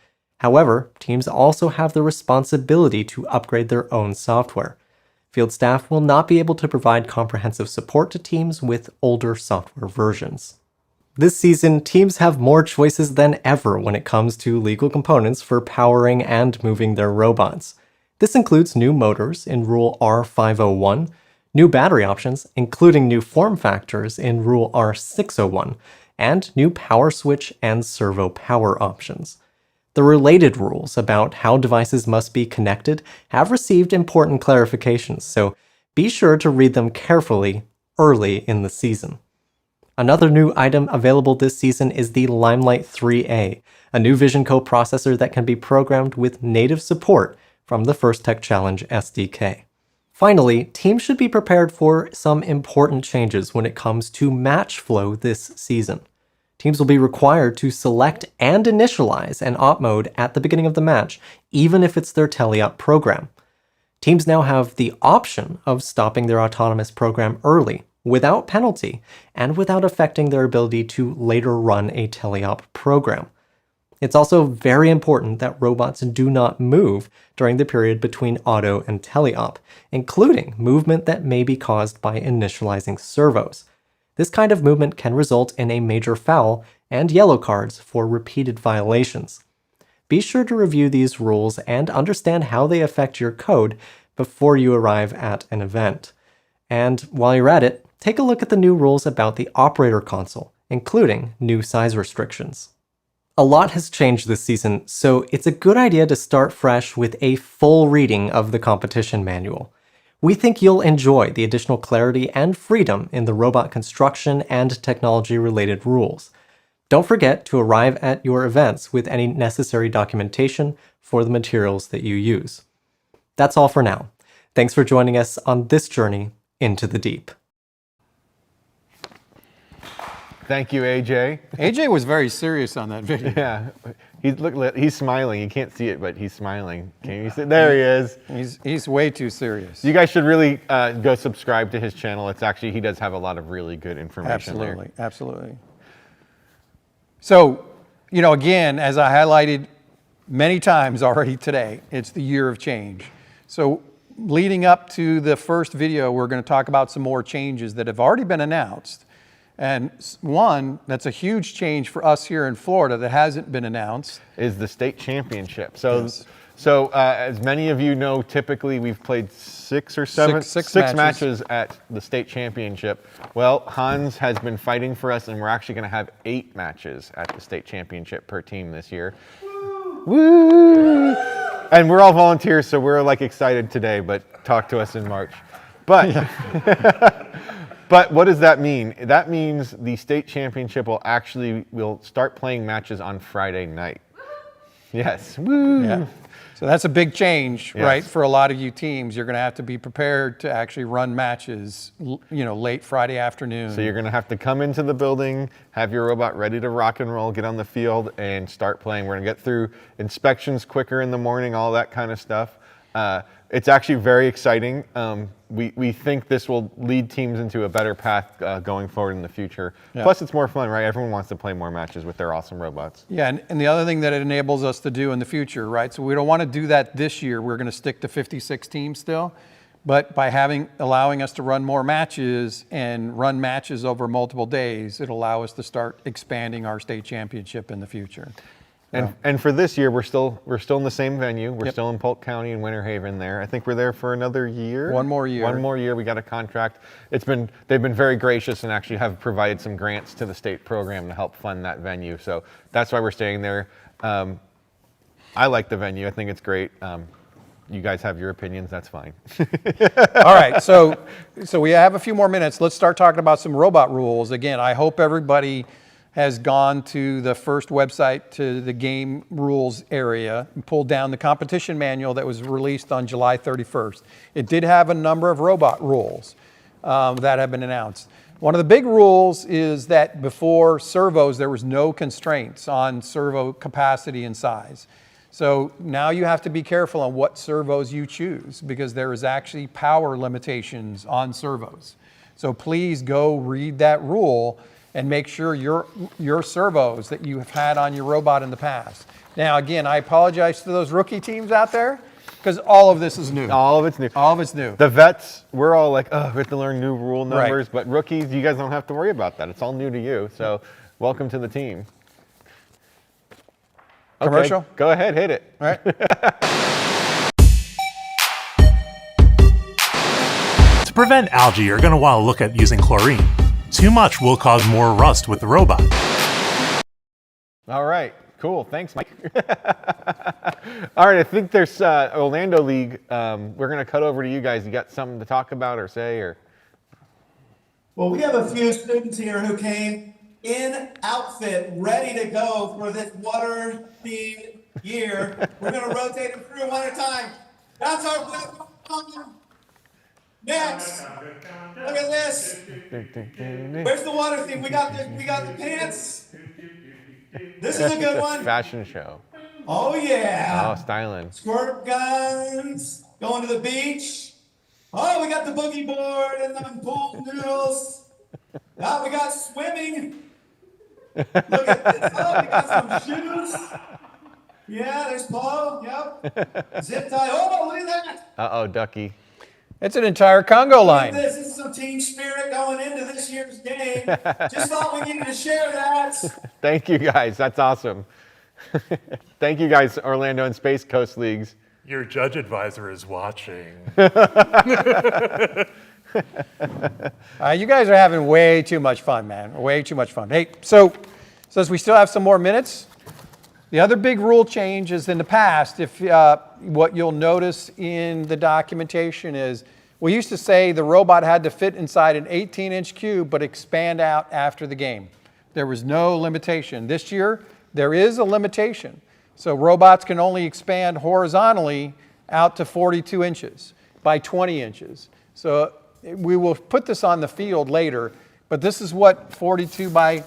However, teams also have the responsibility to upgrade their own software. Field staff will not be able to provide comprehensive support to teams with older software versions. This season, teams have more choices than ever when it comes to legal components for powering and moving their robots. This includes new motors in Rule R501, new battery options, including new form factors in Rule R601, and new power switch and servo power options. The related rules about how devices must be connected have received important clarifications, so be sure to read them carefully early in the season. Another new item available this season is the Limelight 3A, a new Vision coprocessor that can be programmed with native support from the First Tech Challenge SDK. Finally, teams should be prepared for some important changes when it comes to match flow this season. Teams will be required to select and initialize an op mode at the beginning of the match, even if it's their teleop program. Teams now have the option of stopping their autonomous program early, without penalty, and without affecting their ability to later run a teleop program. It's also very important that robots do not move during the period between auto and teleop, including movement that may be caused by initializing servos. This kind of movement can result in a major foul and yellow cards for repeated violations. Be sure to review these rules and understand how they affect your code before you arrive at an event. And while you're at it, take a look at the new rules about the operator console, including new size restrictions. A lot has changed this season, so it's a good idea to start fresh with a full reading of the competition manual. We think you'll enjoy the additional clarity and freedom in the robot construction and technology-related rules. Don't forget to arrive at your events with any necessary documentation for the materials that you use. That's all for now. Thanks for joining us on this journey into the deep. Thank you, AJ. AJ was very serious on that video. Yeah, he's smiling. You can't see it, but he's smiling. Can you see? There he is. He's way too serious. You guys should really go subscribe to his channel. It's actually, he does have a lot of really good information there. Absolutely. So, again, as I highlighted many times already today, it's the year of change. So leading up to the first video, we're going to talk about some more changes that have already been announced. And one that's a huge change for us here in Florida that hasn't been announced is the state championship. So as many of you know, typically we've played six matches at the state championship. Well, Hans has been fighting for us, and we're actually going to have 8 matches at the state championship per team this year. Woo! And we're all volunteers, so we're excited today, but talk to us in March. But but what does that mean? That means the state championship will start playing matches on Friday night. Yes. Woo! Yeah. So that's a big change, right? For a lot of you teams, you're going to have to be prepared to actually run matches, late Friday afternoon. So you're going to have to come into the building, have your robot ready to rock and roll, get on the field, and start playing. We're going to get through inspections quicker in the morning, all that kind of stuff. It's actually very exciting. We think this will lead teams into a better path going forward in the future. Yeah. Plus, it's more fun, right? Everyone wants to play more matches with their awesome robots. Yeah, and the other thing that it enables us to do in the future, right? So we don't want to do that this year. We're going to stick to 56 teams still. But by allowing us to run more matches and run matches over multiple days, it'll allow us to start expanding our state championship in the future. And for this year, we're still in the same venue. We're Yep. still in Polk County and Winter Haven there. I think we're there for another year. One more year. One more year. We got a contract. They've been very gracious and actually have provided some grants to the state program to help fund that venue. So that's why we're staying there. I like the venue. I think it's great. You guys have your opinions. That's fine. All right, so we have a few more minutes. Let's start talking about some robot rules. Again, I hope everybody has gone to the first website to the game rules area and pulled down the competition manual that was released on July 31st. It did have a number of robot rules that have been announced. One of the big rules is that before servos, there was no constraints on servo capacity and size. So now you have to be careful on what servos you choose because there is actually power limitations on servos. So please go read that rule and make sure your servos that you have had on your robot in the past. Now, again, I apologize to those rookie teams out there because all of this is new. All of it's new. All of it's new. The vets, we're all like, oh, we have to learn new rule numbers. Right. But rookies, you guys don't have to worry about that. It's all new to you. So welcome to the team. Okay, Commercial? go ahead, hit it. All right. To prevent algae, you're going to want to look at using chlorine. Too much will cause more rust with the robot. All right, cool. Thanks, Mike. All right, I think there's Orlando League. We're going to cut over to you guys. You got something to talk about or say? Or? Well, we have a few students here who came in outfit, ready to go for this water-themed year. We're going to rotate them through one at a time. That's our next. Look at this. Where's the water theme? We got the pants. This is a good one. Fashion show. Oh yeah. Oh, styling. Squirt guns. Going to the beach. Oh, we got the boogie board and the pool noodles. Oh, we got swimming. Look at this. Oh, we got some shoes. Yeah, there's Paul. Yep. Zip tie. Oh, look at that. Uh-oh, Ducky. It's an entire Congo line. This is some team spirit going into this year's game. Just thought we needed to share that. Thank you, guys. That's awesome. Thank you, guys, Orlando and Space Coast Leagues. Your judge advisor is watching. You guys are having way too much fun, man. Way too much fun. Hey, so since we still have some more minutes, the other big rule change is in the past, if what you'll notice in the documentation is we used to say the robot had to fit inside an 18-inch cube but expand out after the game. There was no limitation. This year, there is a limitation. So robots can only expand horizontally out to 42 inches by 20 inches. So we will put this on the field later, but this is what 42 by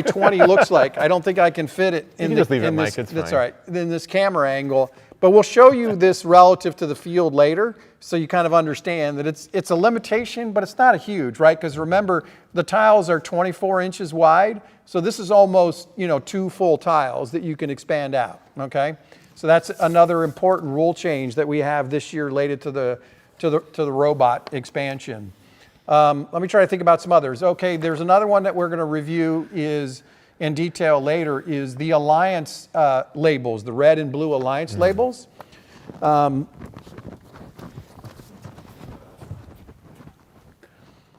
20 looks like. I don't think I can fit it in just leave it, Mike. It's that's fine. all right. In this camera angle, but we'll show you this relative to the field later, so you kind of understand that it's a limitation, but it's not a huge, right? Because remember, the tiles are 24 inches wide, so this is almost 2 full tiles that you can expand out. Okay, so that's another important rule change that we have this year related to the robot expansion. Let me try to think about some others. Okay, there's another one that we're going to review in detail later is the Alliance labels, the red and blue Alliance labels.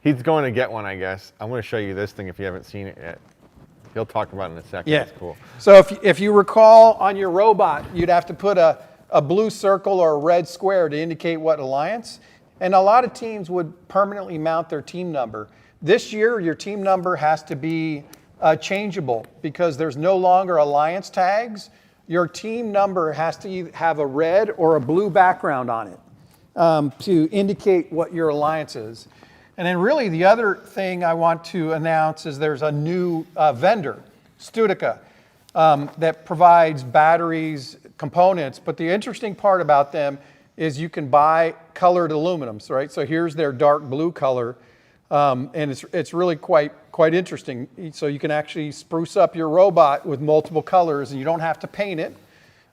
He's going to get one, I guess. I'm going to show you this thing if you haven't seen it yet. He'll talk about it in a second. Yeah. It's cool. So if you recall on your robot, you'd have to put a blue circle or a red square to indicate what alliance. And a lot of teams would permanently mount their team number. This year, your team number has to be changeable because there's no longer alliance tags. Your team number has to either have a red or a blue background on it to indicate what your alliance is. And then really the other thing I want to announce is there's a new vendor, Studica, that provides batteries, components. But the interesting part about them is you can buy colored aluminums, right? So here's their dark blue color, and it's really quite interesting. So you can actually spruce up your robot with multiple colors, and you don't have to paint it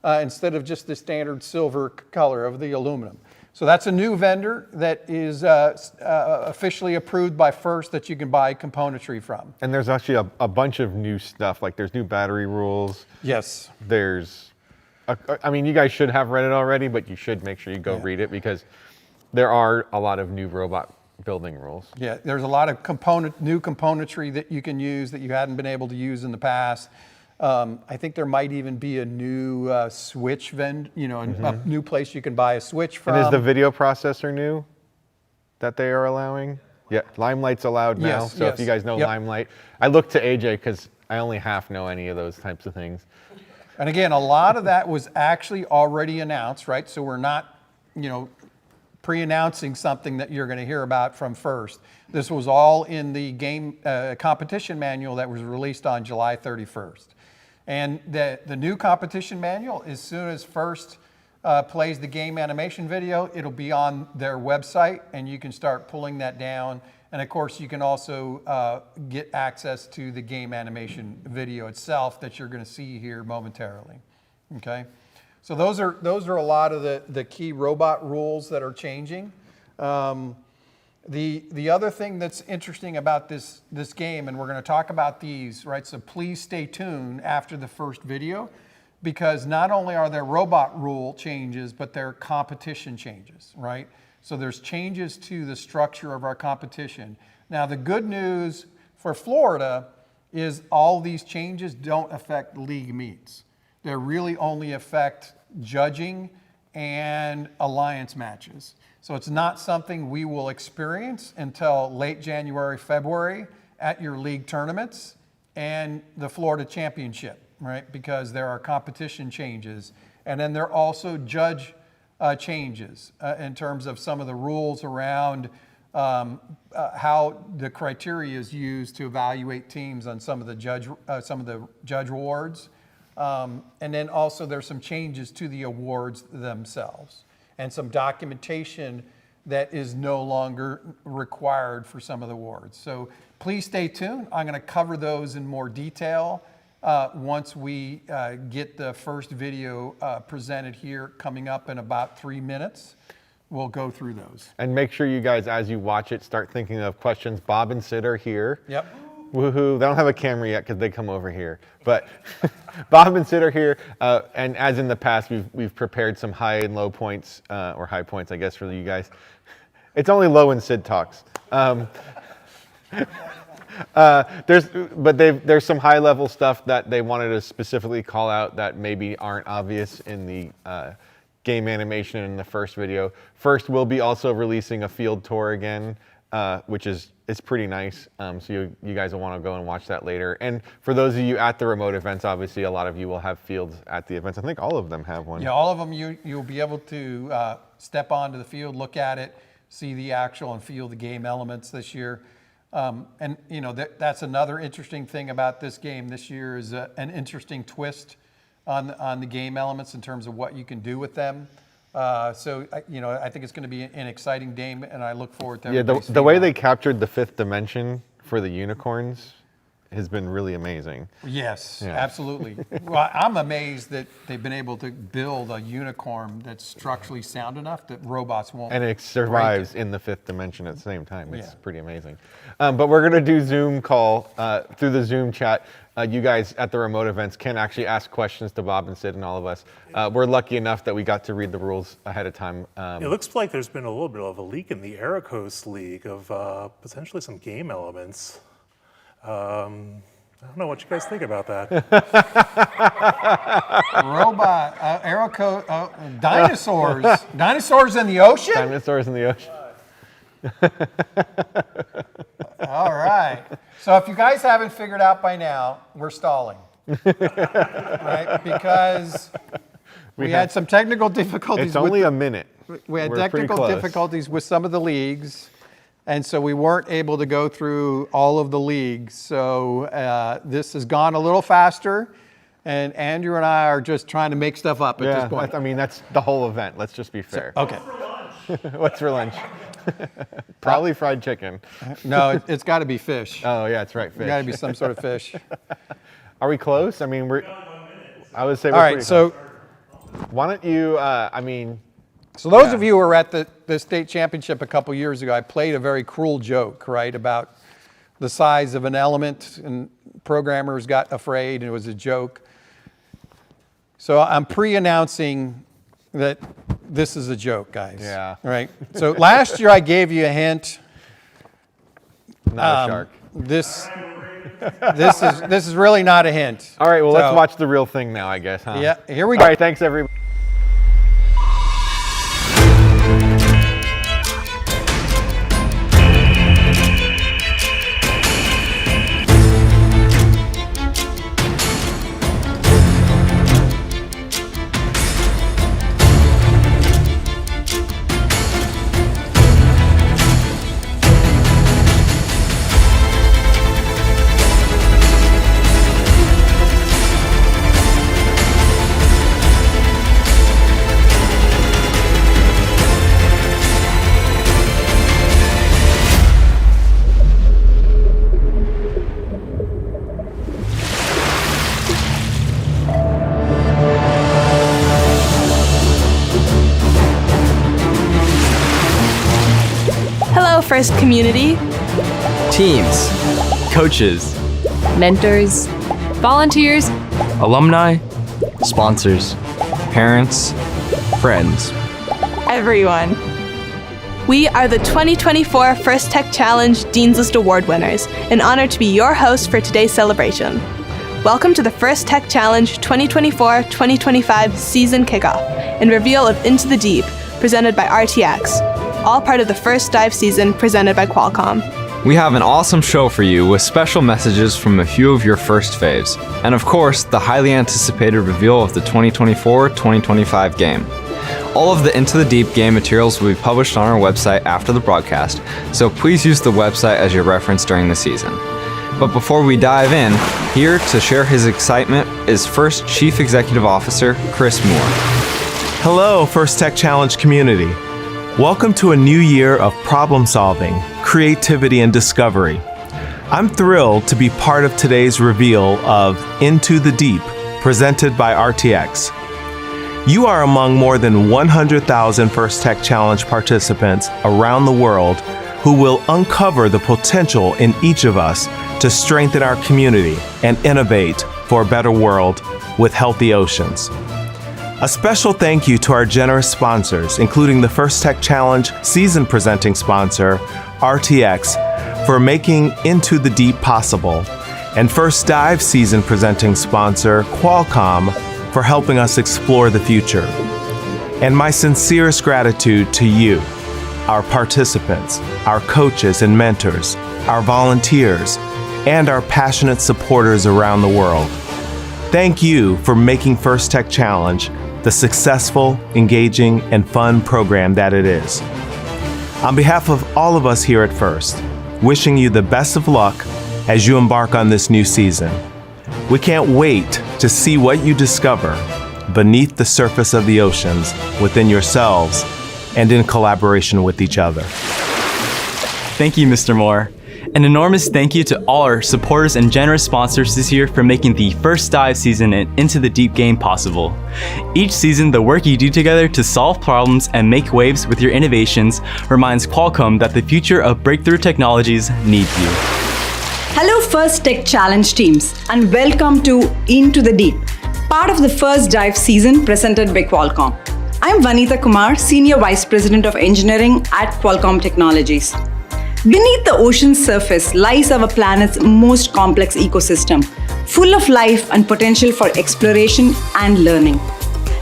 instead of just the standard silver color of the aluminum. So that's a new vendor that is officially approved by FIRST that you can buy componentry from. And there's actually a bunch of new stuff, like there's new battery rules. Yes. There's, I mean, you guys should have read it already, but you should make sure you go read it because there are a lot of new robot building rules. Yeah, there's a lot of new componentry that you can use that you hadn't been able to use in the past. I think there might even be a new switch a new place you can buy a switch from. And is the video processor new that they are allowing? Yeah, Limelight's allowed now. Yes, so if you guys know Limelight, I look to AJ because I only half know any of those types of things. And again, a lot of that was actually already announced, right? So we're not, pre-announcing something that you're going to hear about from FIRST. This was all in the game competition manual that was released on July 31st. And the new competition manual, as soon as FIRST plays the game animation video, it'll be on their website and you can start pulling that down. And of course, you can also get access to the game animation video itself that you're going to see here momentarily. Okay, so those are a lot of the key robot rules that are changing. The other thing that's interesting about this game, and we're going to talk about these, right? So please stay tuned after the first video, because not only are there robot rule changes, but there are competition changes, right? So there's changes to the structure of our competition. Now, the good news for Florida is all these changes don't affect league meets. They really only affect judging and alliance matches. So it's not something we will experience until late January, February at your league tournaments and the Florida Championship, right? Because there are competition changes. And then there are also judge changes in terms of some of the rules around how the criteria is used to evaluate teams on some of the judge awards. And then also there's some changes to the awards themselves and some documentation that is no longer required for some of the awards. So please stay tuned. I'm going to cover those in more detail once we get the first video presented here coming up in about 3 minutes. We'll go through those. And make sure you guys, as you watch it, start thinking of questions. Bob and Sid are here. Yep. Woohoo. They don't have a camera yet because they come over here. But Bob and Sid are here. And as in the past, we've prepared some high and low points, or high points, I guess, for you guys. It's only low when Sid talks. There's some high level stuff that they wanted to specifically call out that maybe aren't obvious in the game animation in the first video. First, we'll be also releasing a field tour again, which it's pretty nice. So you guys will want to go and watch that later. And for those of you at the remote events, obviously a lot of you will have fields at the events. I think all of them have one. Yeah, all of them. You'll be able to step onto the field, look at it, see the actual and feel the game elements this year. And that's another interesting thing about this game this year is an interesting twist on the game elements in terms of what you can do with them. So I think it's going to be an exciting game, and I look forward to the way they captured the fifth dimension for the unicorns has been really amazing. Yes, absolutely. Well, I'm amazed that they've been able to build a unicorn that's structurally sound enough that robots won't. And it survives in the fifth dimension at the same time. It's pretty amazing. But we're going to do Zoom call through the Zoom chat. You guys at the remote events can actually ask questions to Bob and Sid and all of us. We're lucky enough that we got to read the rules ahead of time. It looks like there's been a little bit of a leak in the Aerocos League of potentially some game elements. I don't know what you guys think about that. Robot, dinosaurs. Dinosaurs in the ocean? Dinosaurs in the ocean. All right. So if you guys haven't figured out by now, we're stalling. Right? Because we had some technical difficulties. It's only a minute. We had technical difficulties with some of the leagues. And so we weren't able to go through all of the leagues. So this has gone a little faster. And Andrew and I are just trying to make stuff up at this point. I mean, that's the whole event. Let's just be fair. So, okay. What's for lunch? Probably fried chicken. No, it's got to be fish. Oh, yeah, that's right. Fish. It's got to be some sort of fish. Are we close? I mean, I would say we're all right, pretty so close. Why don't you, So those of you who were at the state championship a couple years ago, I played a very cruel joke, right, about the size of an element, and programmers got afraid, and it was a joke. So I'm pre-announcing that this is a joke, guys. Yeah. Right? So last year I gave you a hint. Not a shark. This is really not a hint. All right, well, So- let's watch the real thing now, I guess, huh? Yeah, here we go. All right, thanks, everybody. Hello, First Community. Teams, coaches, mentors, volunteers, alumni, sponsors, parents, friends. Everyone. We are the 2024 First Tech Challenge Dean's List Award winners, an honor to be your host for today's celebration. Welcome to the First Tech Challenge 2024-2025 season kickoff and reveal of Into the Deep, presented by RTX, all part of the first dive season presented by Qualcomm. We have an awesome show for you with special messages from a few of your first faves, and of course, the highly anticipated reveal of the 2024-2025 game. All of the Into the Deep game materials will be published on our website after the broadcast, so please use the website as your reference during the season. But before we dive in, here to share his excitement is first Chief Executive Officer Chris Moore. Hello, First Tech Challenge community. Welcome to a new year of problem solving, creativity, and discovery. I'm thrilled to be part of today's reveal of Into the Deep, presented by RTX. You are among more than 100,000 First Tech Challenge participants around the world who will uncover the potential in each of us to strengthen our community and innovate for a better world with healthy oceans. A special thank you to our generous sponsors, including the First Tech Challenge season presenting sponsor, RTX, for making Into the Deep possible, and First Dive season presenting sponsor, Qualcomm, for helping us explore the future. And my sincerest gratitude to you, our participants, our coaches and mentors, our volunteers, and our passionate supporters around the world. Thank you for making First Tech Challenge the successful, engaging, and fun program that it is. On behalf of all of us here at First, wishing you the best of luck as you embark on this new season. We can't wait to see what you discover beneath the surface of the oceans, within yourselves, and in collaboration with each other. Thank you, Mr. Moore. An enormous thank you to all our supporters and generous sponsors this year for making the First Dive season and Into the Deep game possible. Each season, the work you do together to solve problems and make waves with your innovations reminds Qualcomm that the future of breakthrough technologies needs you. Hello First Tech Challenge teams, and welcome to Into the Deep, part of the First Dive season presented by Qualcomm. I'm Vanitha Kumar, Senior Vice President of Engineering at Qualcomm Technologies. Beneath the ocean's surface lies our planet's most complex ecosystem, full of life and potential for exploration and learning.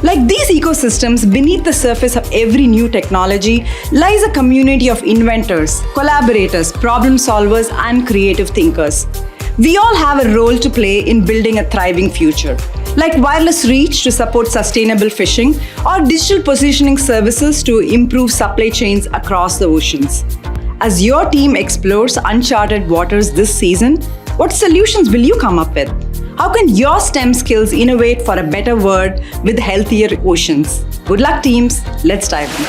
Like these ecosystems, beneath the surface of every new technology lies a community of inventors, collaborators, problem solvers, and creative thinkers. We all have a role to play in building a thriving future, like wireless reach to support sustainable fishing or digital positioning services to improve supply chains across the oceans. As your team explores uncharted waters this season, what solutions will you come up with? How can your STEM skills innovate for a better world with healthier oceans? Good luck, teams. Let's dive in.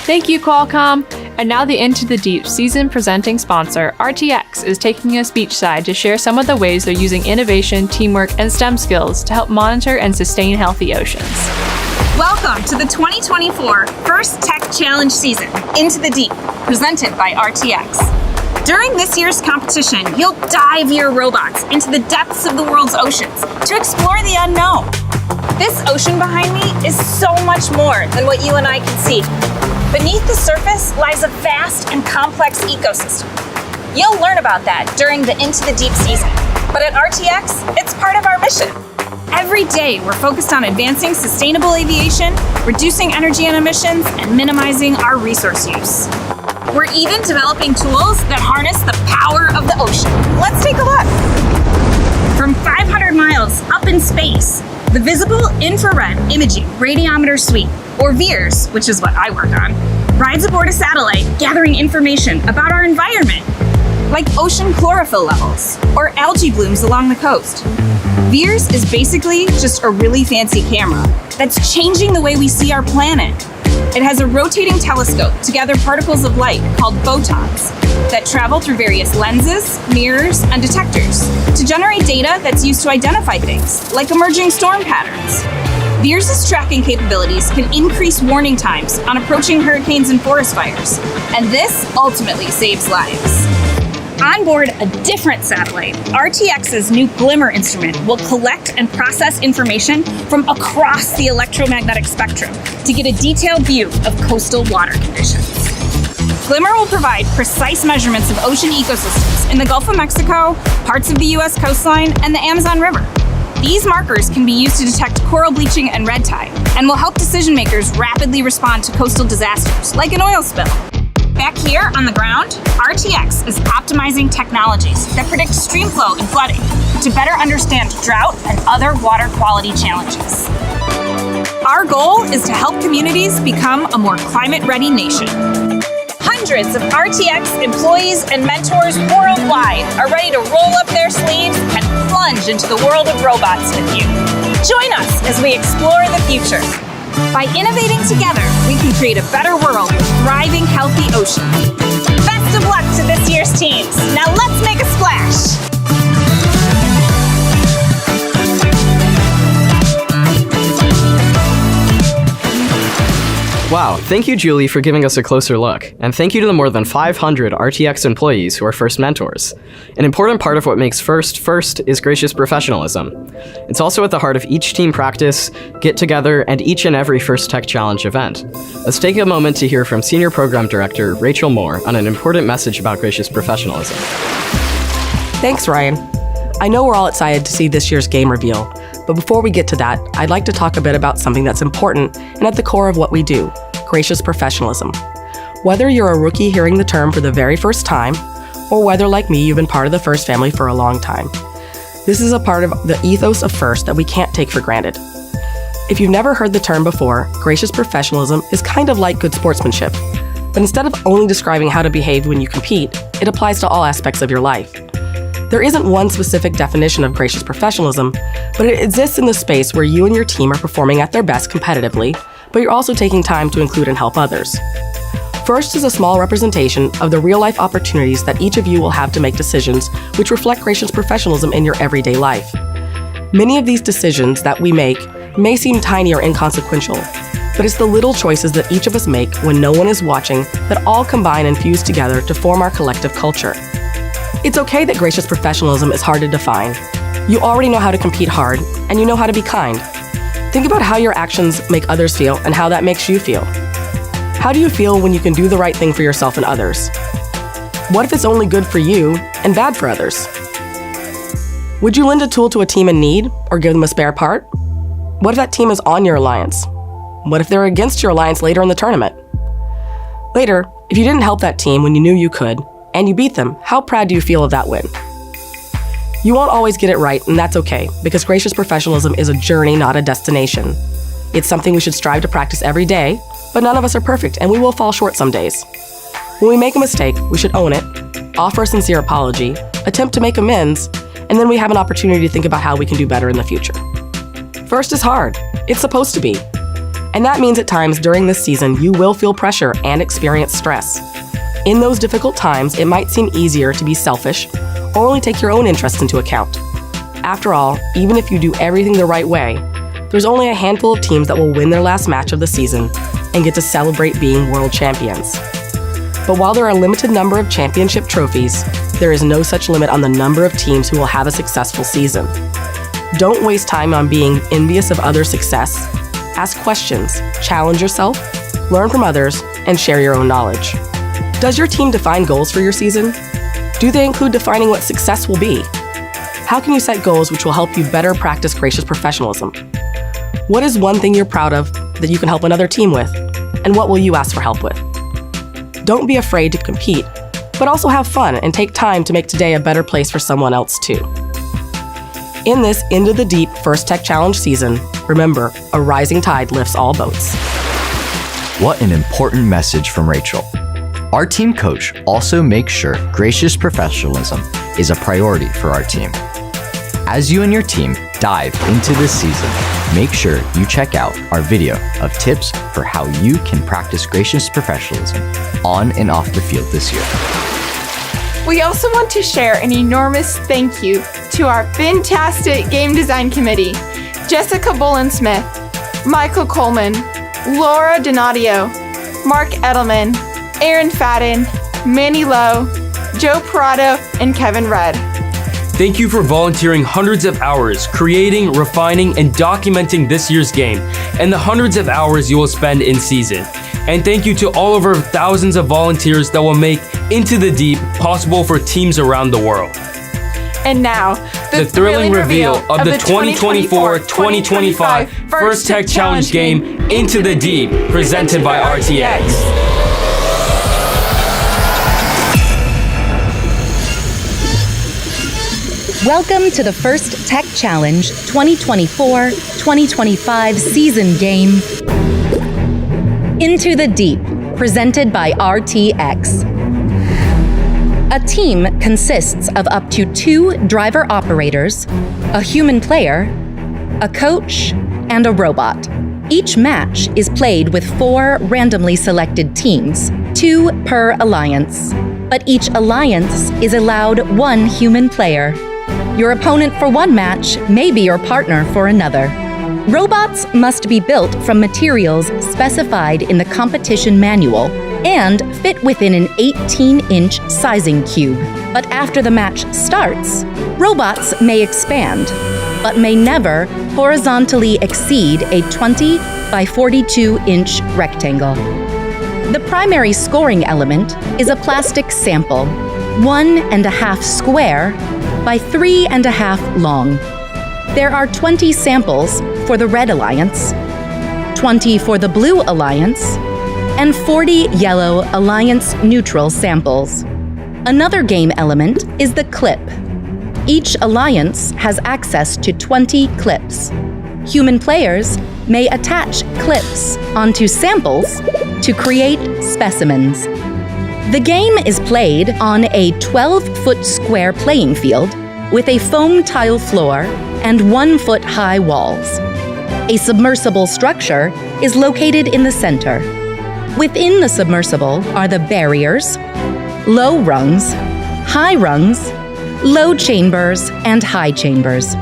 Thank you, Qualcomm. And now the Into the Deep season presenting sponsor, RTX, is taking us beachside to share some of the ways they're using innovation, teamwork, and STEM skills to help monitor and sustain healthy oceans. Welcome to the 2024 First Tech Challenge season, Into the Deep, presented by RTX. During this year's competition, you'll dive your robots into the depths of the world's oceans to explore the unknown. This ocean behind me is so much more than what you and I can see. Beneath the surface lies a vast and complex ecosystem. You'll learn about that during the Into the Deep season. But at RTX, it's part of our mission. Every day, we're focused on advancing sustainable aviation, reducing energy and emissions, and minimizing our resource use. We're even developing tools that harness the power of the ocean. Let's take a look. From 500 miles up in space, the Visible Infrared Imaging Radiometer Suite, or VIIRS, which is what I work on, rides aboard a satellite gathering information about our environment, like ocean chlorophyll levels or algae blooms along the coast. VIIRS is basically just a really fancy camera that's changing the way we see our planet. It has a rotating telescope to gather particles of light called photons that travel through various lenses, mirrors, and detectors to generate data that's used to identify things, like emerging storm patterns. VIIRS's tracking capabilities can increase warning times on approaching hurricanes and forest fires, and this ultimately saves lives. On board a different satellite, RTX's new Glimmer instrument will collect and process information from across the electromagnetic spectrum to get a detailed view of coastal water conditions. Glimmer will provide precise measurements of ocean ecosystems in the Gulf of Mexico, parts of the US coastline, and the Amazon River. These markers can be used to detect coral bleaching and red tide, and will help decision makers rapidly respond to coastal disasters, like an oil spill. Back here on the ground, RTX is optimizing technologies that predict stream flow and flooding to better understand drought and other water quality challenges. Our goal is to help communities become a more climate-ready nation. Hundreds of RTX employees and mentors worldwide are ready to roll up their sleeves and plunge into the world of robots with you. Join us as we explore the future. By innovating together, we can create a better world with thriving, healthy oceans. Best of luck to this year's teams. Now let's make a splash. Wow, thank you, Julie, for giving us a closer look, and thank you to the more than 500 RTX employees who are FIRST mentors. An important part of what makes FIRST is gracious professionalism. It's also at the heart of each team practice, get-together, and each and every FIRST Tech Challenge event. Let's take a moment to hear from Senior Program Director Rachel Moore on an important message about gracious professionalism. Thanks, Ryan. I know we're all excited to see this year's game reveal, but before we get to that, I'd like to talk a bit about something that's important and at the core of what we do, gracious professionalism. Whether you're a rookie hearing the term for the very first time, or whether, like me, you've been part of the FIRST family for a long time, this is a part of the ethos of FIRST that we can't take for granted. If you've never heard the term before, gracious professionalism is kind of like good sportsmanship, but instead of only describing how to behave when you compete, it applies to all aspects of your life. There isn't one specific definition of gracious professionalism, but it exists in the space where you and your team are performing at their best competitively, but you're also taking time to include and help others. FIRST is a small representation of the real-life opportunities that each of you will have to make decisions which reflect gracious professionalism in your everyday life. Many of these decisions that we make may seem tiny or inconsequential, but it's the little choices that each of us make when no one is watching that all combine and fuse together to form our collective culture. It's okay that gracious professionalism is hard to define. You already know how to compete hard, and you know how to be kind. Think about how your actions make others feel and how that makes you feel. How do you feel when you can do the right thing for yourself and others? What if it's only good for you and bad for others? Would you lend a tool to a team in need or give them a spare part? What if that team is on your alliance? What if they're against your alliance later in the tournament? Later, if you didn't help that team when you knew you could, and you beat them, how proud do you feel of that win? You won't always get it right, and that's okay, because gracious professionalism is a journey, not a destination. It's something we should strive to practice every day, but none of us are perfect, and we will fall short some days. When we make a mistake, we should own it, offer a sincere apology, attempt to make amends, and then we have an opportunity to think about how we can do better in the future. FIRST is hard. It's supposed to be. And that means at times during this season, you will feel pressure and experience stress. In those difficult times, it might seem easier to be selfish or only take your own interests into account. After all, even if you do everything the right way, there's only a handful of teams that will win their last match of the season and get to celebrate being world champions. But while there are a limited number of championship trophies, there is no such limit on the number of teams who will have a successful season. Don't waste time on being envious of others' success. Ask questions, challenge yourself, learn from others, and share your own knowledge. Does your team define goals for your season? Do they include defining what success will be? How can you set goals which will help you better practice gracious professionalism? What is one thing you're proud of that you can help another team with? And what will you ask for help with? Don't be afraid to compete, but also have fun and take time to make today a better place for someone else too. In this Into the Deep First Tech Challenge season, remember, a rising tide lifts all boats. What an important message from Rachel. Our team coach also makes sure gracious professionalism is a priority for our team. As you and your team dive into this season, make sure you check out our video of tips for how you can practice gracious professionalism on and off the field this year. We also want to share an enormous thank you to our fantastic game design committee, Jessica Bolin-Smith, Michael Coleman, Laura Donadio, Mark Edelman, Aaron Fadden, Manny Lowe, Joe Parado, and Kevin Rudd. Thank you for volunteering hundreds of hours, creating, refining, and documenting this year's game, and the hundreds of hours you will spend in season. And thank you to all of our thousands of volunteers that will make Into the Deep possible for teams around the world. And now, the thrilling reveal of the 2024-2025 First Tech Challenge game, Into the Deep, presented by RTX. Welcome to the First Tech Challenge 2024-2025 season game, Into the Deep, presented by RTX. A team consists of up to 2 driver operators, a human player, a coach, and a robot. Each match is played with 4 randomly selected teams, 2 per alliance. But each alliance is allowed 1 human player. Your opponent for one match may be your partner for another. Robots must be built from materials specified in the competition manual and fit within an 18-inch sizing cube. But after the match starts, robots may expand, but may never horizontally exceed a 20 by 42-inch rectangle. The primary scoring element is a plastic sample, 1.5 square by 3.5 long. There are 20 samples for the Red Alliance, 20 for the Blue Alliance, and 40 Yellow Alliance neutral samples. Another game element is the clip. Each alliance has access to 20 clips. Human players may attach clips onto samples to create specimens. The game is played on a 12-foot square playing field with a foam tile floor and 1-foot high walls. A submersible structure is located in the center. Within the submersible are the barriers, low rungs, high rungs, low chambers, and high chambers.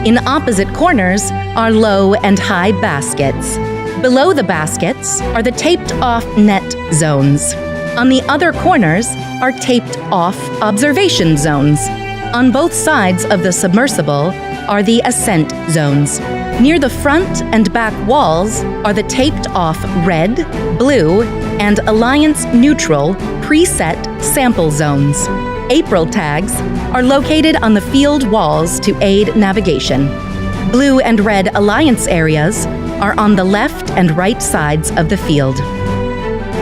In opposite corners are low and high baskets. Below the baskets are the taped-off net zones. On the other corners are taped-off observation zones. On both sides of the submersible are the ascent zones. Near the front and back walls are the taped-off red, blue, and Alliance neutral preset sample zones. April tags are located on the field walls to aid navigation. Blue and red Alliance areas are on the left and right sides of the field.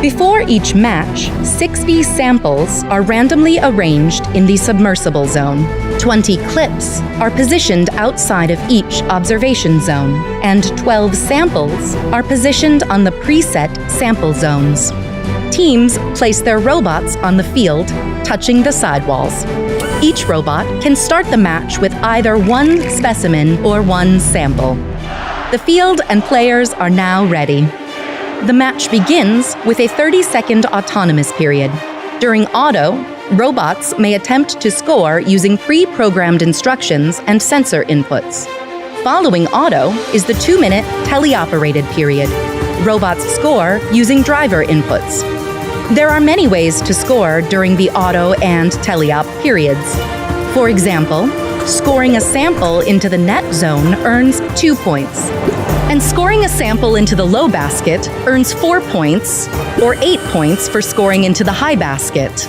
Before each match, 60 samples are randomly arranged in the submersible zone. 20 clips are positioned outside of each observation zone, and 12 samples are positioned on the preset sample zones. Teams place their robots on the field, touching the sidewalls. Each robot can start the match with either 1 specimen or 1 sample. The field and players are now ready. The match begins with a 30-second autonomous period. During auto, robots may attempt to score using pre-programmed instructions and sensor inputs. Following auto is the 2-minute teleoperated period. Robots score using driver inputs. There are many ways to score during the auto and teleop periods. For example, scoring a sample into the net zone earns 2 points, and scoring a sample into the low basket earns 4 points, or 8 points for scoring into the high basket.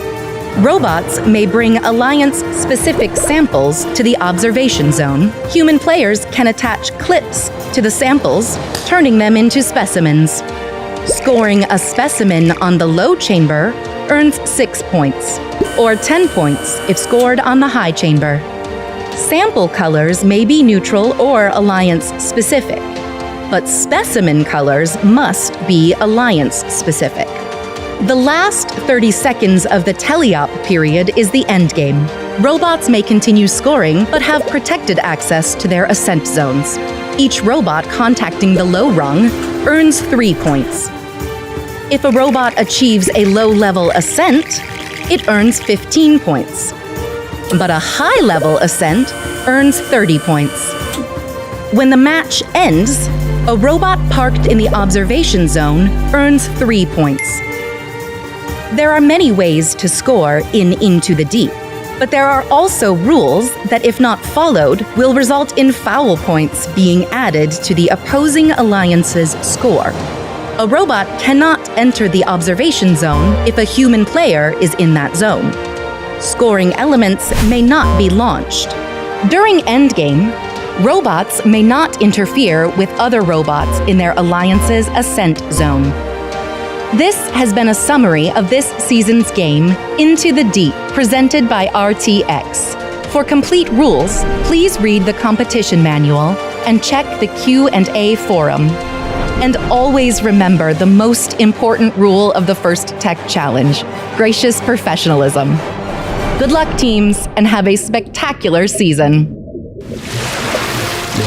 Robots may bring alliance-specific samples to the observation zone. Human players can attach clips to the samples, turning them into specimens. Scoring a specimen on the low chamber earns 6 points, or 10 points if scored on the high chamber. Sample colors may be neutral or alliance-specific, but specimen colors must be alliance-specific. The last 30 seconds of the teleop period is the endgame. Robots may continue scoring, but have protected access to their ascent zones. Each robot contacting the low rung earns 3 points. If a robot achieves a low-level ascent, it earns 15 points. But a high-level ascent earns 30 points. When the match ends, a robot parked in the observation zone earns 3 points. There are many ways to score in Into the Deep, but there are also rules that, if not followed, will result in foul points being added to the opposing alliance's score. A robot cannot enter the observation zone if a human player is in that zone. Scoring elements may not be launched. During endgame, robots may not interfere with other robots in their alliance's ascent zone. This has been a summary of this season's game, Into the Deep, presented by RTX. For complete rules, please read the competition manual and check the Q&A forum. And always remember the most important rule of the First Tech Challenge: gracious professionalism. Good luck, teams, and have a spectacular season.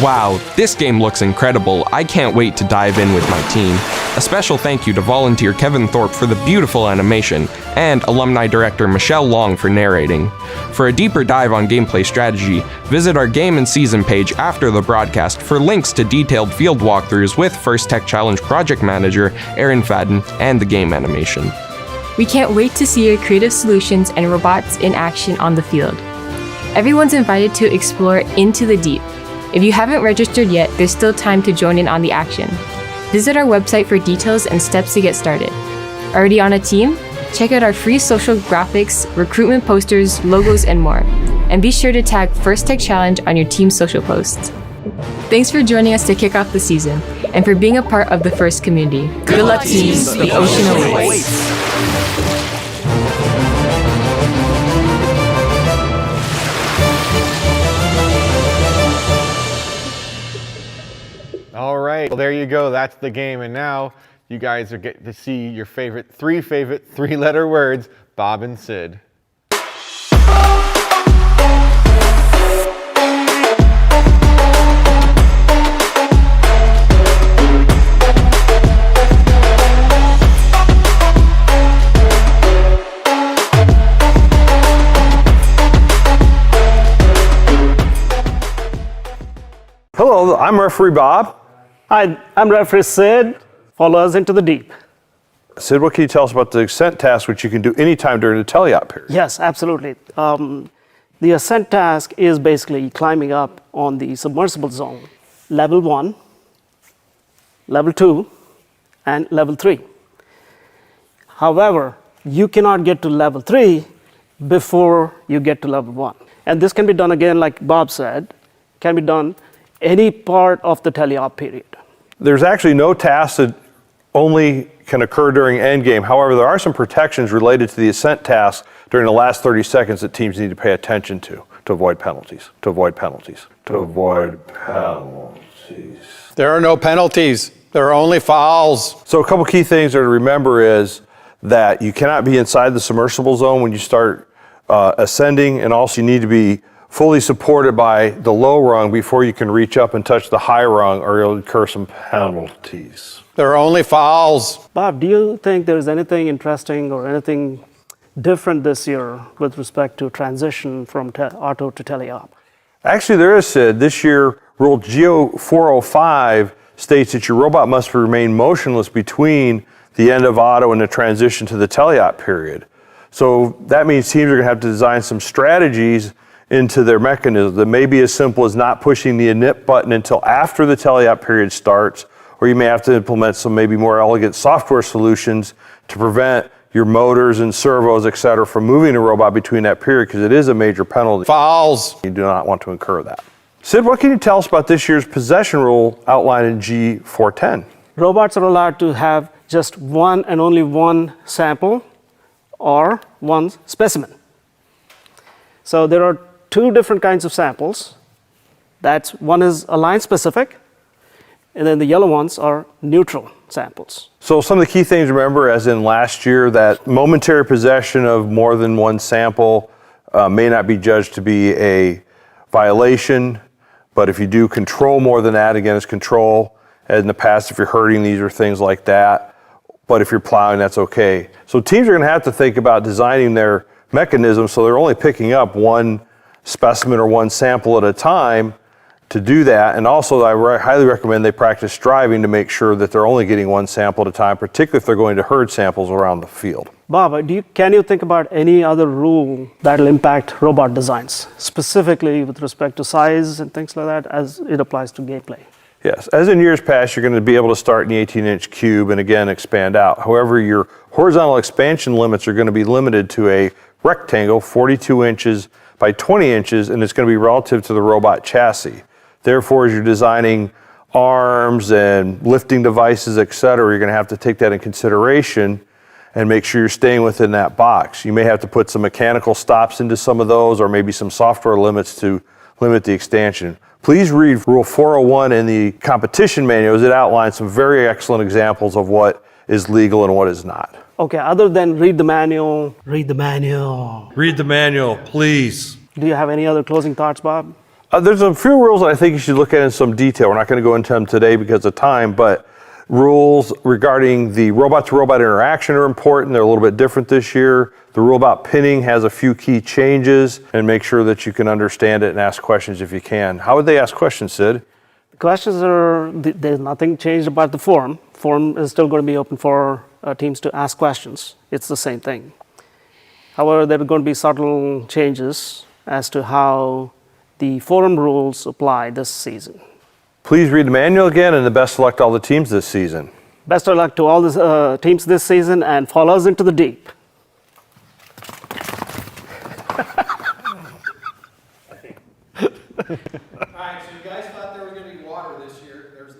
Wow, this game looks incredible. I can't wait to dive in with my team. A special thank you to volunteer Kevin Thorpe for the beautiful animation, and alumni director Michelle Long for narrating. For a deeper dive on gameplay strategy, visit our game and season page after the broadcast for links to detailed field walkthroughs with First Tech Challenge project manager Aaron Fadden and the game animation. We can't wait to see your creative solutions and robots in action on the field. Everyone's invited to explore Into the Deep. If you haven't registered yet, there's still time to join in on the action. Visit our website for details and steps to get started. Already on a team? Check out our free social graphics, recruitment posters, logos, and more. And be sure to tag First Tech Challenge on your team's social posts. Thanks for joining us to kick off the season, and for being a part of the First community. Good luck, teams. The ocean awaits. All right, well, there you go. That's the game. And now you guys are getting to see your favorite three-letter words, Bob and Sid. Hello, I'm referee Bob. Hi, I'm referee Sid. Follow us Into the Deep. Sid, what can you tell us about the ascent task, which you can do anytime during the teleop period? Yes, absolutely. The ascent task is basically climbing up on the submersible zone, level 1, level 2, and level 3. However, you cannot get to level 3 before you get to level 1. And this can be done again, like Bob said, can be done any part of the teleop period. There's actually no task that only can occur during endgame. However, there are some protections related to the ascent task during the last 30 seconds that teams need to pay attention to avoid penalties. There are no penalties. There are only fouls. So a couple key things to remember is that you cannot be inside the submersible zone when you start ascending, and also you need to be fully supported by the low rung before you can reach up and touch the high rung, or you'll incur some penalties. There are only fouls. Bob, do you think there's anything interesting or anything different this year with respect to transition from auto to teleop? Actually, there is, Sid. This year, Rule GO 405 states that your robot must remain motionless between the end of auto and the transition to the teleop period. So that means teams are going to have to design some strategies into their mechanism that may be as simple as not pushing the init button until after the teleop period starts, or you may have to implement some maybe more elegant software solutions to prevent your motors and servos, et cetera, from moving the robot between that period, because it is a major penalty. Fouls. You do not want to incur that. Sid, what can you tell us about this year's possession rule outlined in G410? Robots are allowed to have just one and only one sample or one specimen. So there are two different kinds of samples. One is align specific, and then the yellow ones are neutral samples. So some of the key things to remember, as in last year, that momentary possession of more than one sample may not be judged to be a violation, but if you do control more than that, again, it's control. As in the past, if you're hurting these or things like that, but if you're plowing, that's okay. So teams are going to have to think about designing their mechanism so they're only picking up one specimen or one sample at a time to do that. And also, I highly recommend they practice driving to make sure that they're only getting one sample at a time, particularly if they're going to herd samples around the field. Bob, can you think about any other rule that will impact robot designs, specifically with respect to size and things like that, as it applies to gameplay? Yes, as in years past, you're going to be able to start in the 18-inch cube and again expand out. However, your horizontal expansion limits are going to be limited to a rectangle, 42 inches by 20 inches, and it's going to be relative to the robot chassis. Therefore, as you're designing arms and lifting devices, et cetera, you're going to have to take that in consideration and make sure you're staying within that box. You may have to put some mechanical stops into some of those, or maybe some software limits to limit the expansion. Please read Rule 401 in the competition manual, as it outlines some very excellent examples of what is legal and what is not. Okay, other than read the manual. Read the manual, please. Do you have any other closing thoughts, Bob? There's a few rules that I think you should look at in some detail. We're not going to go into them today because of time, but rules regarding the robot-to-robot interaction are important. They're a little bit different this year. The rule about pinning has a few key changes, and make sure that you can understand it and ask questions if you can. How would they ask questions, Sid? The questions are, there's nothing changed about the forum. Forum is still going to be open for teams to ask questions. It's the same thing. However, there are going to be subtle changes as to how the forum rules apply this season. Please read the manual again, and the best of luck to all the teams this season. Best of luck to all the teams this season, and follow us into the deep. All right, so you guys thought there was going to be water this year. There's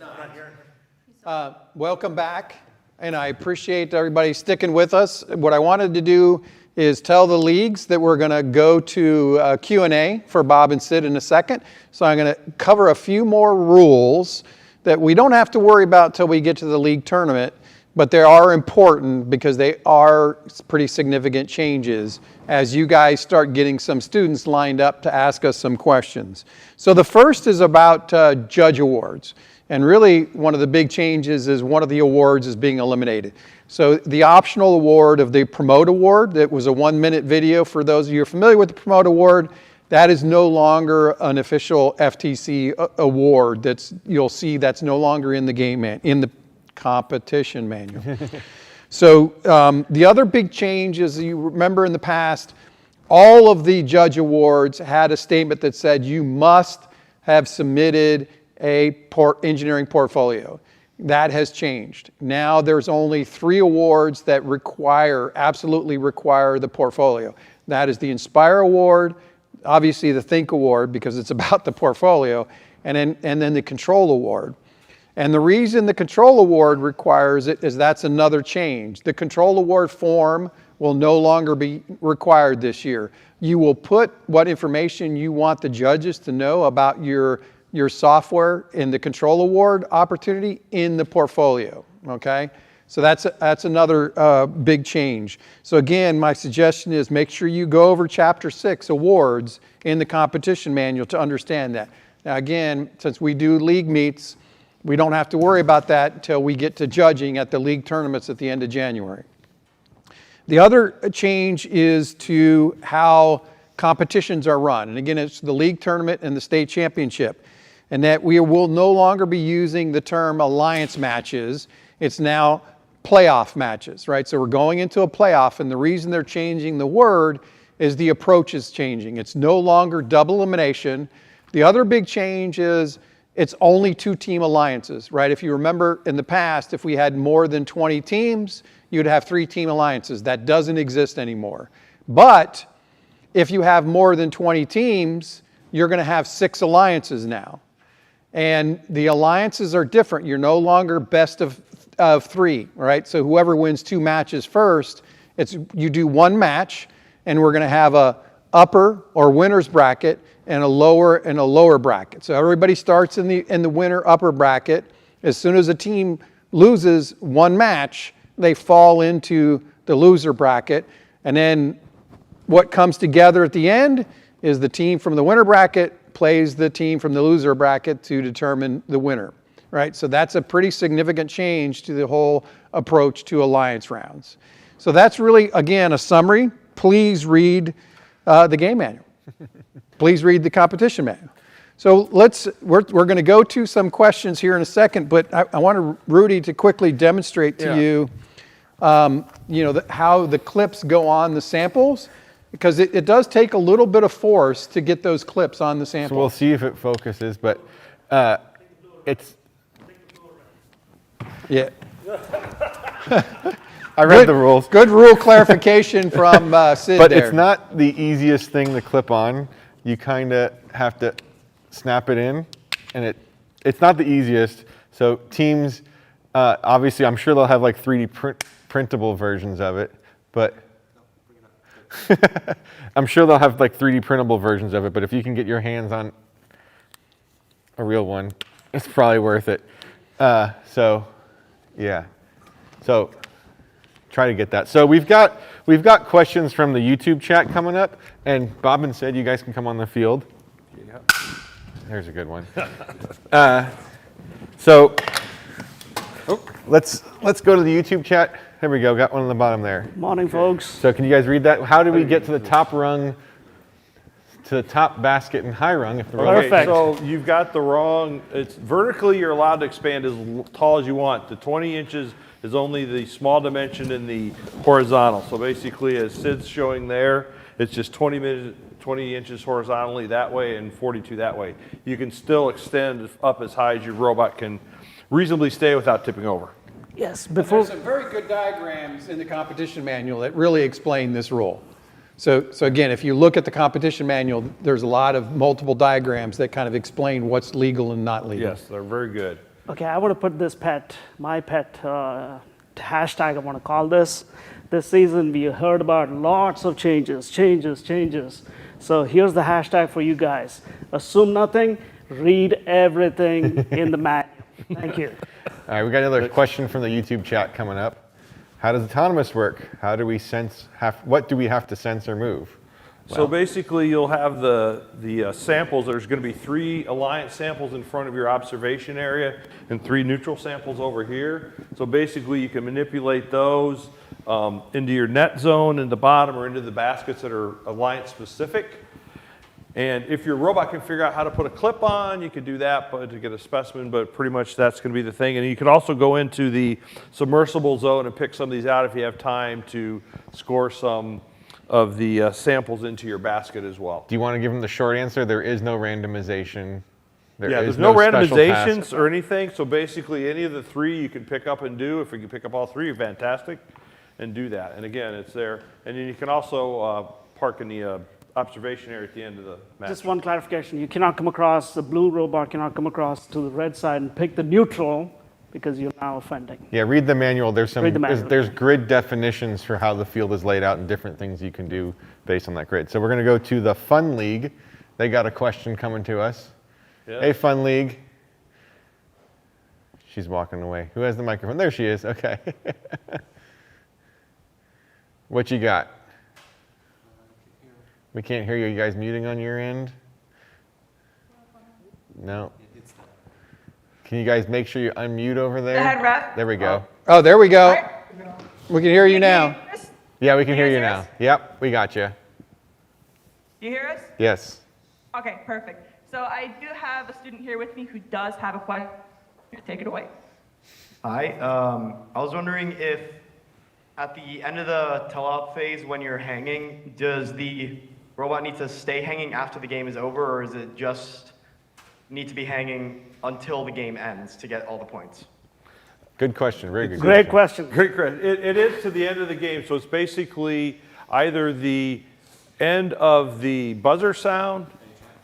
not. Welcome back, and I appreciate everybody sticking with us. What I wanted to do is tell the leagues that we're going to go to Q&A for Bob and Sid in a second. So I'm going to cover a few more rules that we don't have to worry about till we get to the league tournament, but they are important because they are pretty significant changes as you guys start getting some students lined up to ask us some questions. So the first is about judge awards. And really, one of the big changes is one of the awards is being eliminated. So the optional award of the Promote Award, that was a 1-minute video for those of you who are familiar with the Promote Award, that is no longer an official FTC award. You'll see that's no longer in the competition manual. So the other big change is, you remember in the past, all of the judge awards had a statement that said you must have submitted a engineering portfolio. That has changed. Now there's only 3 awards that absolutely require the portfolio. That is the Inspire Award, obviously the Think Award because it's about the portfolio, and then the Control Award. And the reason the Control Award requires it is that's another change. The Control Award form will no longer be required this year. You will put what information you want the judges to know about your software in the Control Award opportunity in the portfolio, okay? So that's another big change. So again, my suggestion is make sure you go over Chapter 6, awards, in the competition manual to understand that. Now again, since we do league meets, we don't have to worry about that until we get to judging at the league tournaments at the end of January. The other change is to how competitions are run. And again, it's the league tournament and the state championship. And that we will no longer be using the term alliance matches. It's now playoff matches, right? So we're going into a playoff, and the reason they're changing the word is the approach is changing. It's no longer double elimination. The other big change is it's only 2-team alliances, right? If you remember in the past, if we had more than 20 teams, you'd have 3-team alliances. That doesn't exist anymore. But if you have more than 20 teams, you're going to have 6 alliances now. And the alliances are different. You're no longer best of 3, right? So whoever wins 2 matches first, you do 1 match, and we're going to have a upper or winner's bracket and a lower bracket. So everybody starts in the winner upper bracket. As soon as a team loses 1 match, they fall into the loser bracket. And then what comes together at the end is the team from the winner bracket plays the team from the loser bracket to determine the winner, right? So that's a pretty significant change to the whole approach to alliance rounds. So that's really, again, a summary. Please read the game manual. Please read the competition manual. So we're going to go to some questions here in a second, but I want Rudy to quickly demonstrate to you, how the clips go on the samples, because it does take a little bit of force to get those clips on the sample. So we'll see if it focuses, but it's... Yeah. I read the rules. Good rule clarification from Sid but there. It's not the easiest thing to clip on. You kind of have to snap it in, and it's not the easiest. So teams, obviously, I'm sure they'll have like 3D printable versions of it, but I'm sure they'll have like 3D printable versions of it. But if you can get your hands on a real one, it's probably worth it. So, yeah. So try to get that. So we've got questions from the YouTube chat coming up, and Bob and Sid, you guys can come on the field. Yeah. There's a good one. So let's go to the YouTube chat. There we go. Got one on the bottom there. Morning, folks. So can you guys read that? How do we get to the top rung, to the top basket and high rung? If the Okay, so you've got the wrong. It's vertically. You're allowed to expand as tall as you want. The 20 inches is only the small dimension in the horizontal. So basically, as Sid's showing there, it's just 20 inches horizontally that way and 42 that way. You can still extend up as high as your robot can reasonably stay without tipping over. Yes, There's some very good diagrams in the competition manual that really explain this rule. So again, if you look at the competition manual, there's a lot of multiple diagrams that kind of explain what's legal and not legal. Yes, they're very good. Okay, I want to put this my pet hashtag I want to call this. This season we heard about lots of changes. So here's the hashtag for you guys. Assume nothing, read everything in the manual. Thank you. All right, we got another question from the YouTube chat coming up. How does autonomous work? How do we what do we have to sense or move? So basically, you'll have the samples. There's going to be 3 alliance samples in front of your observation area and 3 neutral samples over here. So basically, you can manipulate those into your net zone in the bottom or into the baskets that are alliance specific. And if your robot can figure out how to put a clip on, you can do that to get a specimen, but pretty much that's going to be the thing. And you can also go into the submersible zone and pick some of these out if you have time to score some of the samples into your basket as well. Do you want to give them the short answer? There is no randomization. There's no randomizations or anything. So basically, any of the 3 you can pick up and do. If you can pick up all 3, you're fantastic, and do that. And again, it's there. And then you can also park in the observation area at the end of the match. Just one clarification. You cannot come across, the blue robot cannot come across to the red side and pick the neutral because you're now offending. Yeah, read the manual. There's Read the manual. there's grid definitions for how the field is laid out and different things you can do based on that grid. So we're going to go to the Fun League. They got a question coming to us. Yeah. Hey, Fun League. She's walking away. Who has the microphone? There she is. Okay. What you got? We can't hear you. You guys muting on your end? No. Can you guys make sure you unmute over there? Go ahead, Rep. There we go. Oh, there we go. We can hear you now. Yeah, we can hear you now. Yep, we got you. You hear us? Yes. Okay, perfect. So I do have a student here with me who does have a question. Take it away. Hi. I was wondering if at the end of the tele-op phase when you're hanging, does the robot need to stay hanging after the game is over, or is it just need to be hanging until the game ends to get all the points? Good question. Very good Great question. Great question. It is to the end of the game, so it's basically either the end of the buzzer sound,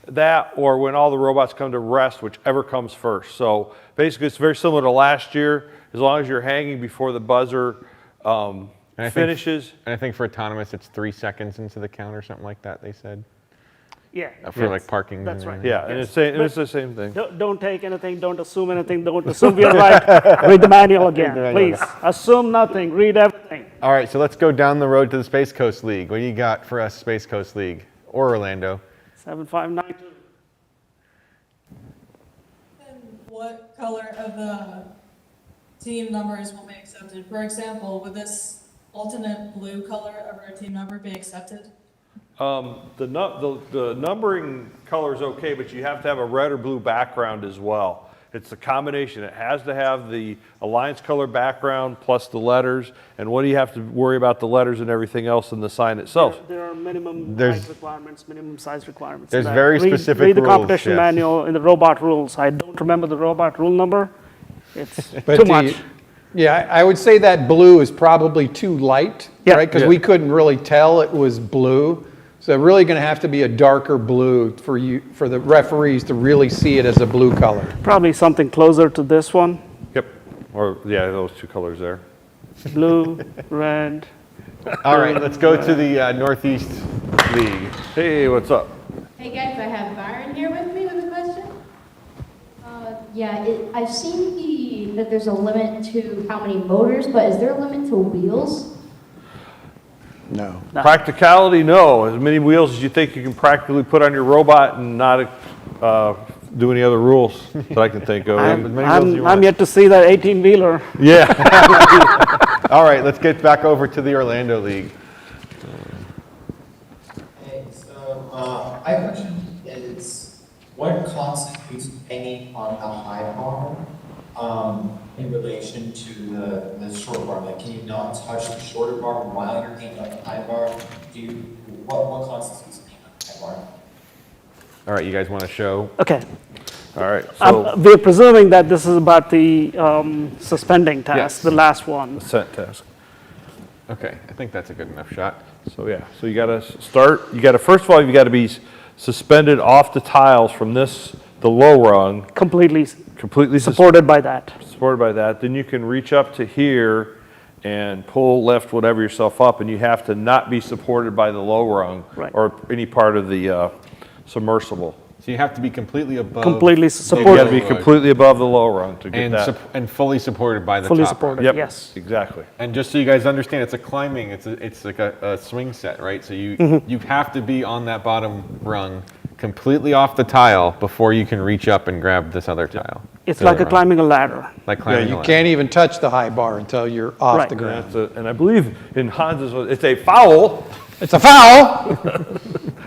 that, or when all the robots come to rest, whichever comes first. So basically, it's very similar to last year. As long as you're hanging before the buzzer finishes. And I think for autonomous, it's 3 seconds into the count or something like that, they said. Yeah. For like parking. That's right. Yeah, and it's the same thing. Don't take anything, don't assume anything, don't assume we're right. Read the manual again, please. Assume nothing, read everything. All right, so let's go down the road to the Space Coast League. What do you got for us, Space Coast League or Orlando? 7592. And what color of the team numbers will be accepted? For example, would this alternate blue color of our team number be accepted? The numbering color is okay, but you have to have a red or blue background as well. It's a combination. It has to have the Alliance color background plus the letters. And what do you have to worry about the letters and everything else in the sign itself? There are minimum height requirements, minimum size requirements. There's very specific rules. Read the competition manual in the robot rules. I don't remember the robot rule number. It's too much. Yeah, I would say that blue is probably too light, right? Because we couldn't really tell it was blue. So really going to have to be a darker blue for the referees to really see it as a blue color. Probably something closer to this one. Yep. Or, yeah, those two colors there. Blue, red. All right, let's go to the Northeast League. Hey, what's up? Hey guys, I have Byron here with me with a question. I've seen that there's a limit to how many motors, but is there a limit to wheels? No. Practicality, no. As many wheels as you think you can practically put on your robot and not do any other rules that I can think of. I'm yet to see that 18-wheeler. Yeah. All right, let's get back over to the Orlando League. Hey, so my question is, what constitutes hanging on the high bar in relation to the short bar? Like, can you not touch the shorter bar while you're hanging on the high bar? What constitutes hanging on the high bar? All right, you guys want to show? Okay. All right. So we're presuming that this is about the suspending task, the last one. Ascent task. Okay, I think that's a good enough shot. So yeah, so you got to start. You got to first of all, you got to be suspended off the tiles from the low rung. Completely Completely supported by that. Supported by that. Then you can reach up to here and pull left whatever yourself up, and you have to not be supported by the low rung or any part of the submersible. So you have to be completely above. Completely supported. You got to be completely above the low rung to get that. And fully supported by the fully top supported. rung. Yes. Exactly. And just so you guys understand, it's a climbing. It's like a swing set, right? So you have to be on that bottom rung, completely off the tile before you can reach up and grab this other tile. It's like climbing a ladder. Like climbing you can't even touch the high bar until you're off the ground. And I believe in Hans's, it's a foul. It's a foul.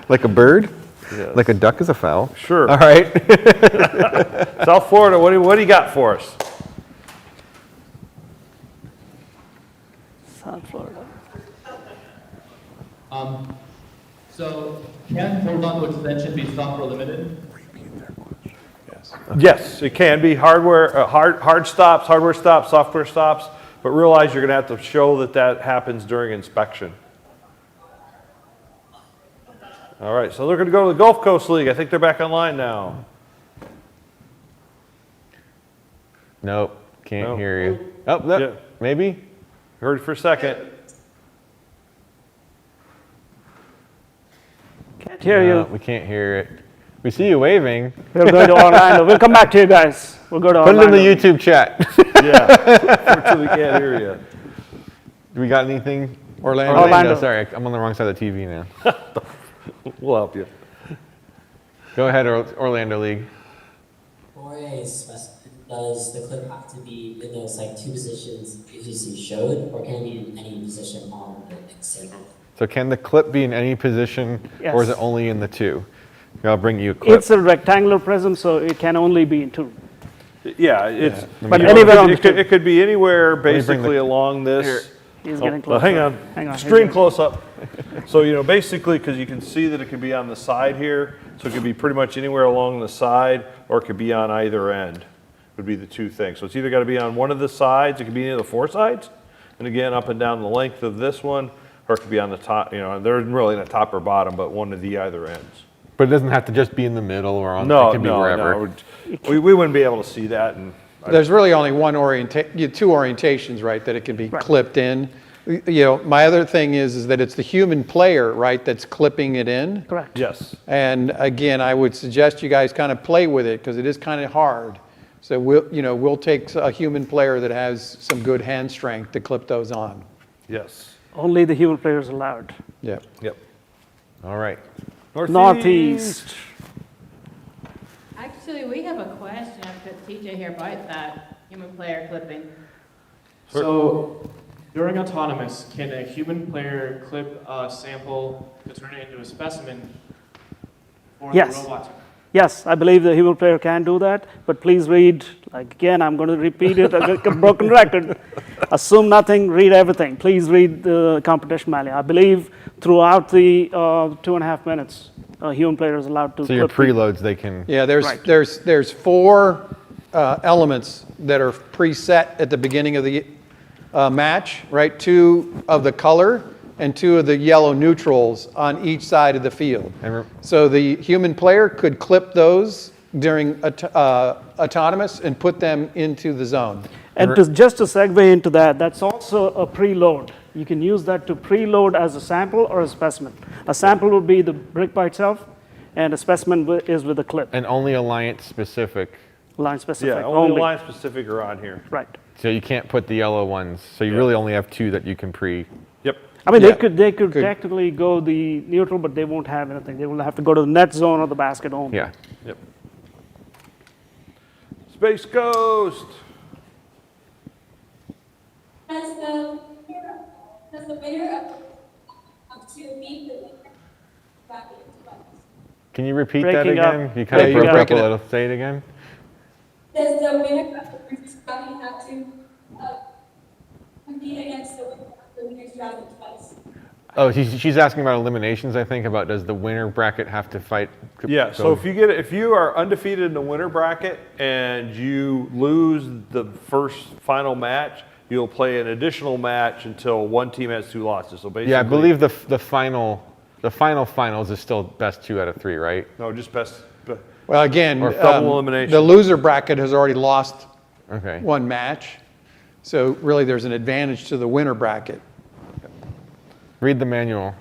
Like a bird? Yes. Like a duck is a foul? Sure. All right. South Florida, what do you got for us? South Florida. So can horizontal extension be software limited? Yes, it can be hardware, hard stops, hardware stops, software stops, but realize you're going to have to show that happens during inspection. All right, so they're going to go to the Gulf Coast League. I think they're back online now. Nope, can't hear you. Oh, no, maybe? Heard it for a second. Can't hear you. We can't hear it. We see you waving. We're going to Orlando. We'll come back to you guys. We'll go to Orlando. Put it in the YouTube chat. Yeah, unfortunately we can't hear you. Do we got anything? Orlando. Sorry, I'm on the wrong side of the TV now. We'll help you. Go ahead, Orlando League. For For a specimen, does the clip have to be in those like two positions you showed, or can it be in any position on the sample? So can the clip be in any position, or is it Yes. only in the two? Here, I'll bring you a clip. It's a rectangular prism, so it can only be in two. Yeah, it's But you know, anywhere on the it could be anywhere basically along this. Here. He's Oh, getting well, hang closer. on. Hang on, he's Extreme getting- close up. So basically, because you can see that it could be on the side here, so it could be pretty much anywhere along the side, or it could be on either end. Would be the two things. So it's either got to be on one of the sides. It could be any of the four sides, and again up and down the length of this one, or it could be on the top. There isn't really a top or bottom, but one of the either ends. But it doesn't have to just be in the middle or on. No, it can be wherever. no. We wouldn't be able to see that. And There's really only two orientations, right, that it can be clipped in. My other thing is that it's the human player, right, that's clipping it in. Correct. Yes. And again, I would suggest you guys kind of play with it because it is kind of hard. So we'll take a human player that has some good hand strength to clip those on. Yes. Only the human player is allowed. Yep. Yep. All right. Northeast. Actually, we have a question for TJ here about that human player clipping. So, during autonomous, can a human player clip a sample to turn it into a specimen for Yes. the robot? Yes, I believe the human player can do that, but please read, again, I'm going to repeat it, a broken record. Assume nothing, read everything. Please read the competition manual. I believe throughout the 2.5 minutes, a human player is allowed to So your clip preloads, they can. Yeah, there's Right. there's four elements that are preset at the beginning of the match, right? 2 of the color and 2 of the yellow neutrals on each side of the field. So the human player could clip those during autonomous and put them into the zone. And just to segue into that, that's also a preload. You can use that to preload as a sample or a specimen. A sample would be the brick by itself, and a specimen is with a clip. And only Alliance specific. Line specific. Yeah, only line specific are on here. Right. So you can't put the yellow ones. So you really only have 2 that you can pre. Yep. I mean, they could technically go the neutral, but they won't have anything. They will have to go to the net zone or the basket only. Yeah. Yep. Space Ghost. Has the winner of 2 beat the winner bracket twice? Can you repeat that Breaking up. again? You kind of Yeah, you're broke up a breaking it. little. Say it again. Does the winner of the previous bracket have to compete against the winner of the winner's bracket twice? Oh, she's asking about eliminations. I think about does the winner bracket have to fight? Yeah. So if you are undefeated in the winner bracket and you lose the first final match, you'll play an additional match until one team has 2 losses. So basically, Yeah, I believe the finals is still best 2 out of 3, right? No, just best. Well, again, Or double elimination. the loser bracket has already lost Okay. 1 match. So really there's an advantage to the winner bracket. Read the manual.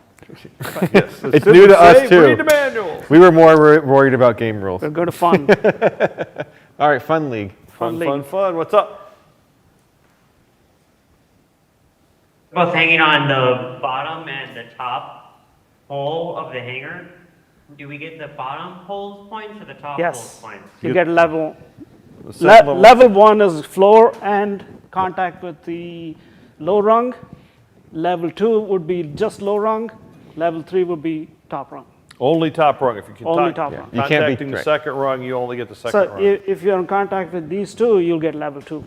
Yes, It's new to us too. Read the manual. We were more worried about game rules. We'll go to fun. All right, fun league. Fun. What's up? Both hanging on the bottom and the top hole of the hanger. Do we get the bottom hole's points or the top hole's Yes. points? You get level. level. Level 1 is floor and contact with the low rung. Level 2 would be just low rung. Level 3 would be top rung. Only top rung. If you can Only top rung. You can't be- contacting the right. second rung, you only get the second So rung. if you're in contact with these 2, you'll get level 2.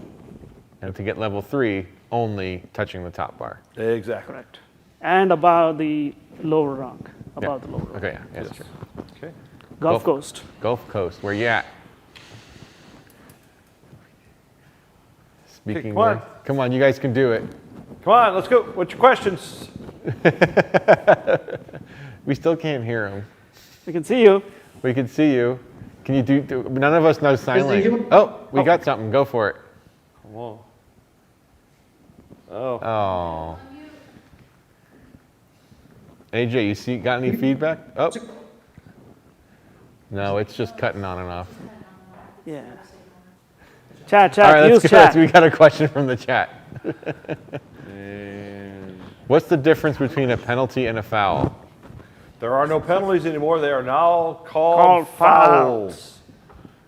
And to get level 3, only touching the top bar. Exactly. Correct. And above the lower rung. Above the lower rung. Okay, yeah, that's true. Okay. Gulf Coast. Gulf Coast, where you at? Speaking come on. with- come on, you guys can do it. Come on, let's go. What's your questions? We still can't hear them. We can see you. We can see you. Can you do none of us know sign language. Oh, we got something. Go for it. Come on. Oh. Oh. AJ, got any feedback? Oh. No, it's just cutting on and off. Yeah. Chat, All right, use let's go. chat. We got a question from the chat. And What's the difference between a penalty and a foul? there are no penalties anymore. They are now called Called fouls,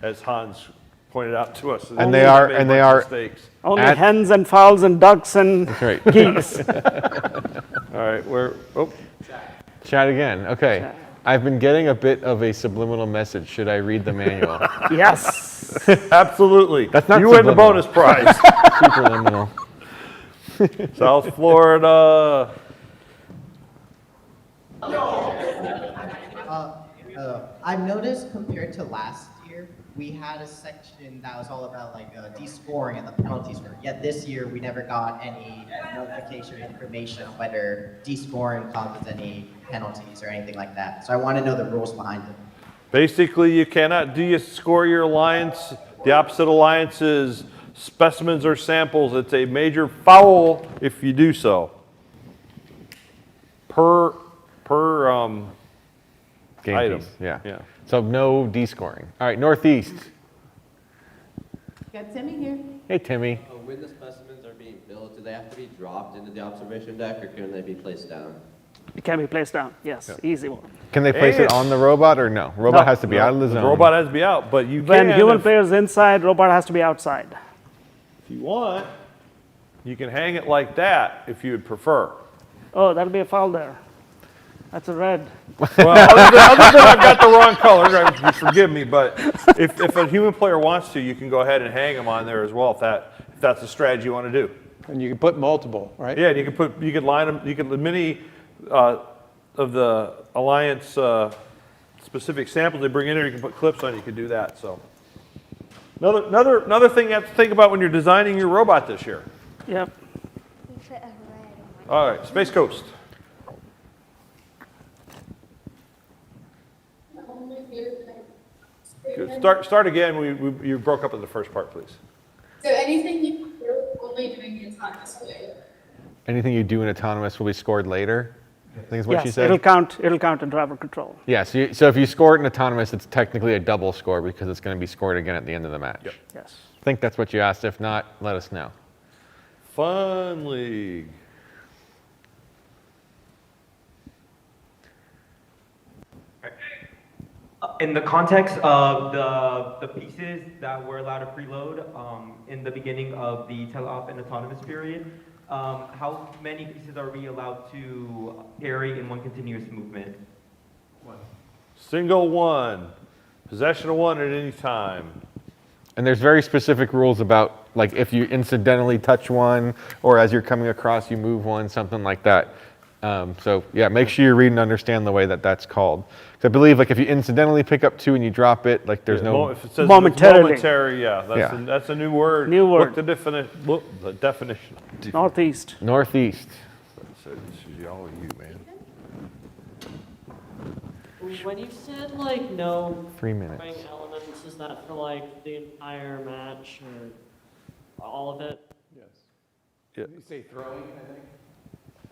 as Hans pointed out to us. And they are mistakes. Only hens and fowls and ducks and geese. All right, Chat again. Okay. Chat. I've been getting a bit of a subliminal message. Should I read the manual? Yes. Absolutely. That's not you subliminal. win the bonus prize. Superliminal. South Florida. I've noticed compared to last year, we had a section that was all about like de-scoring and the penalties were. Yet this year, we never got any notification or information on whether de-scoring causes any penalties or anything like that. So I want to know the rules behind it. Basically, you cannot de-score your alliance. The opposite alliance is specimens or samples. It's a major foul if you do so. Per game item. Piece. Yeah. So no de-scoring. All right, Northeast. Got Timmy here. Hey, Timmy. When the specimens are being built, do they have to be dropped into the observation deck, or can they be placed down? It can be placed down. Yes, easy one. Can they place it on the robot or no? Robot has to be out of the zone. The robot has to be out, but you when can. Human player's inside, robot has to be outside. If you want, you can hang it like that if you would prefer. Oh, that'll be a foul there. That's a red. Well, other than I've got the wrong color, forgive me, but if a human player wants to, you can go ahead and hang them on there as well if that's a strategy you want to do. And you can put multiple, right? Yeah, you could line them. You could many of the Alliance specific samples they bring in here. You can put clips on. You can do that. So another thing you have to think about when you're designing your robot this year. Yep. All right, Space Coast. Good. Start again. You broke up in the first part, please. So anything you do, only doing the autonomous way. Anything you do in autonomous will be scored later? I think is what she Yes, said. it'll count in driver control. Yeah, so if you score it in autonomous, it's technically a double score because it's going to be scored again at the end of the match. Yep. Yes. I think that's what you asked. If not, let us know. Fun League. In the context of the pieces that were allowed to preload in the beginning of the tele-op and autonomous period, how many pieces are we allowed to carry in one continuous movement? Single one. Possession of one at any time. And there's very specific rules about, like, if you incidentally touch one, or as you're coming across, you move one, something like that. So yeah, make sure you read and understand the way that that's called. Because I believe, like, if you incidentally pick up two and you drop it, like, there's no. If it says momentarily. Momentary, yeah, that's a new word. New word. Look the definition. Northeast. Northeast. This is all you, man. When you said like no 3 minutes. throwing elements, is that for like the entire match or all of it? Yes. Yeah. Did you say throwing, I think?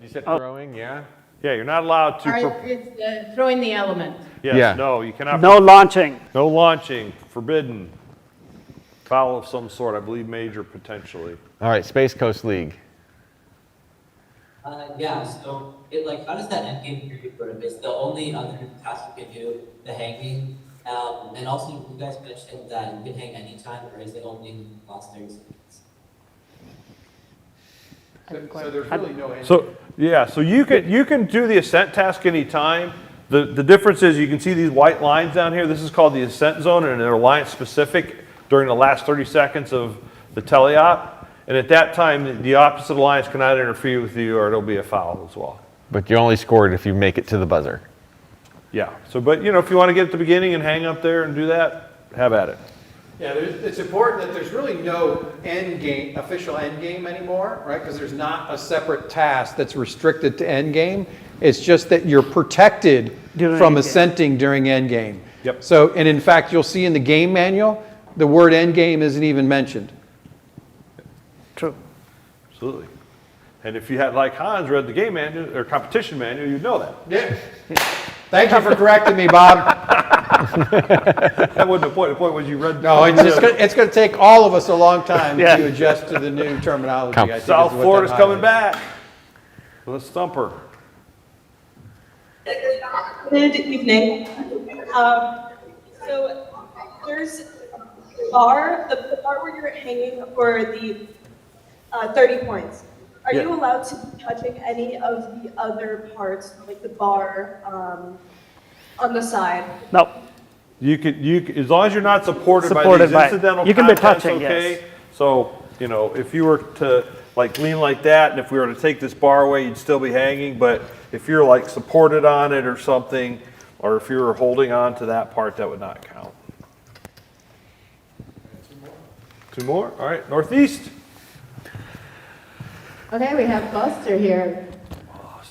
You said throwing, yeah? Yeah, you're not allowed to. It's throwing the element. Yes, Yeah. no, you cannot. No launching. No launching, forbidden. Foul of some sort, I believe major potentially. All right, Space Coast League. Yeah, so how does that end game period work? Is the only other task you can do the hanging? And also, you guys mentioned that you can hang anytime, or is it only last 30 seconds? So there's really no end. So you can do the ascent task anytime. The difference is you can see these white lines down here. This is called the ascent zone, and they're alliance specific during the last 30 seconds of the teleop. And at that time, the opposite alliance cannot interfere with you, or it'll be a foul as well. But you only scored if you make it to the buzzer. Yeah. So, but if you want to get at the beginning and hang up there and do that, have at it. Yeah, it's important that there's really no end game, official end game anymore, right? Because there's not a separate task that's restricted to end game. It's just that you're protected from ascenting during end game. Yep. So, and in fact, you'll see in the game manual, the word end game isn't even mentioned. True. Absolutely. And if you had, like Hans, read the game manual or competition manual, you'd know that. Yeah. Thank you for correcting me, Bob. That wasn't the point. The point was you read. No, it's going to take all of us a long time to adjust to the new terminology. I think South is what Florida's that coming highlights. back. Let's stump her. Good evening. So there's the bar where you're hanging for the 30 points, are you allowed to be touching any of the other parts, like the bar on the side? No. You could, as long as you're not supported by Supported these by- incidental you can be contacts, touching, okay? yes. So, you know, if you were to like lean like that, and if we were to take this bar away, you'd still be hanging, but if you're like supported on it or something, or if you're holding on to that part, that would not count. Two more? All right, northeast. Okay, we have Buster here.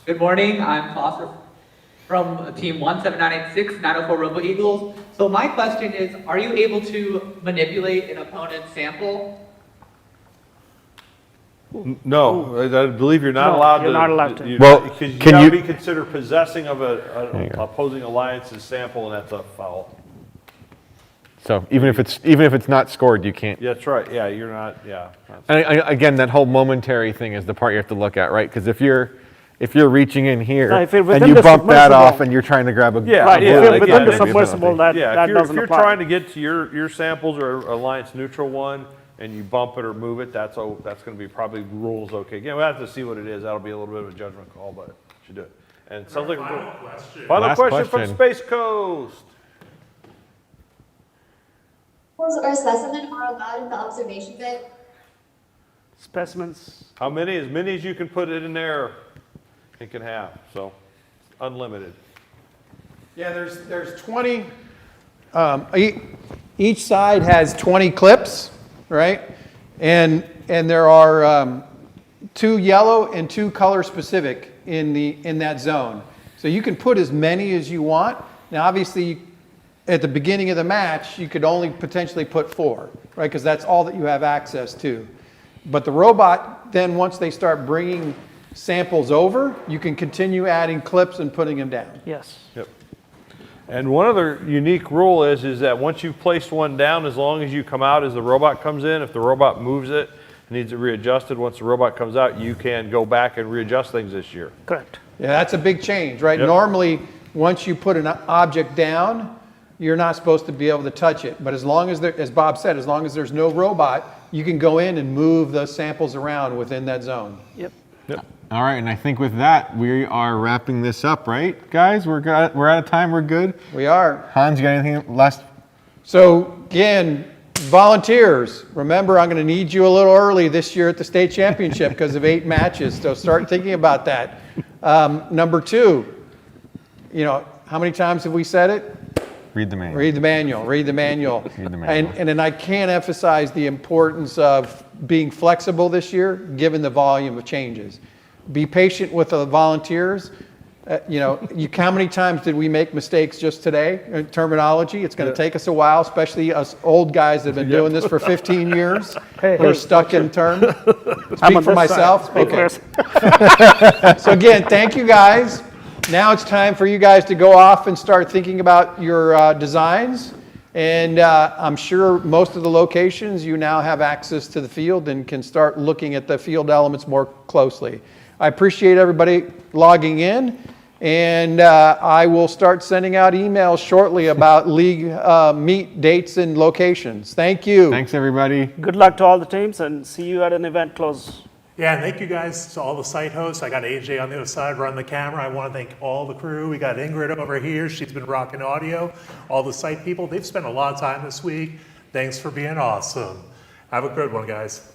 Good morning, I'm Foster from team 17986, 904 Robo Eagles. So my question is, are you able to manipulate an opponent's sample? No, I believe you're not No, allowed to. you're not allowed to. Well, because you can gotta you- be considered possessing of an opposing alliance's sample, and that's a foul. So even if it's not scored, you can't. Yeah, that's right. Yeah, you're not. Yeah. And again, that whole momentary thing is the part you have to look at, right? Because if you're reaching in here No, if you're and within you the bump that submersible- off and you're trying to grab a Yeah, Right, if yeah, you're again, within the if submersible, that if doesn't you're apply. trying to get to your samples or alliance neutral one, and you bump it or move it, that's going to be probably rules okay. Again, we'll have to see what it is. That'll be a little bit of a judgment call, but you should do it. And it sounds like final Last question from question. Space Coast. Or specimen are allowed in the observation bit? Specimens. How many? As many as you can put it in there, it can have. So unlimited. Yeah, there's 20. Each side has 20 clips, right? And there are 2 yellow and 2 color specific in that zone. So you can put as many as you want. Now, obviously, at the beginning of the match, you could only potentially put 4, right? Because that's all that you have access to. But the robot, then once they start bringing samples over, you can continue adding clips and putting them down. Yes. Yep. And one other unique rule is that once you've placed one down, as long as you come out as the robot comes in, if the robot moves it, needs it readjusted, once the robot comes out, you can go back and readjust things this year. Correct. Yeah, that's a big change, right? Yep. Normally, once you put an object down, you're not supposed to be able to touch it. But as long as as Bob said, as long as there's no robot, you can go in and move the samples around within that zone. Yep. Yep. All right, and I think with that, we are wrapping this up, right, guys? We're out of time. We're good. We are. Hans, you got anything last? So again, volunteers, remember I'm going to need you a little early this year at the state championship because of 8 matches. So start thinking about that. Number 2, you know, how many times have we said it? Read the manual. Read the manual. Read the manual. Read the manual. And then I can't emphasize the importance of being flexible this year, given the volume of changes. Be patient with the volunteers. You know, how many times did we make mistakes just today in terminology? It's going to take us a while, especially us old guys that have been doing this for 15 years. We're stuck in term. Speak for myself. Okay. So again, thank you guys. Now it's time for you guys to go off and start thinking about your designs. And I'm sure most of the locations you now have access to the field and can start looking at the field elements more closely. I appreciate everybody logging in. And I will start sending out emails shortly about league meet dates and locations. Thank you. Thanks, everybody. Good luck to all the teams and see you at an event close. Yeah, and thank you guys to all the site hosts. I got AJ on the other side running the camera. I want to thank all the crew. We got Ingrid over here. She's been rocking audio. All the site people, they've spent a lot of time this week. Thanks for being awesome. Have a good one, guys.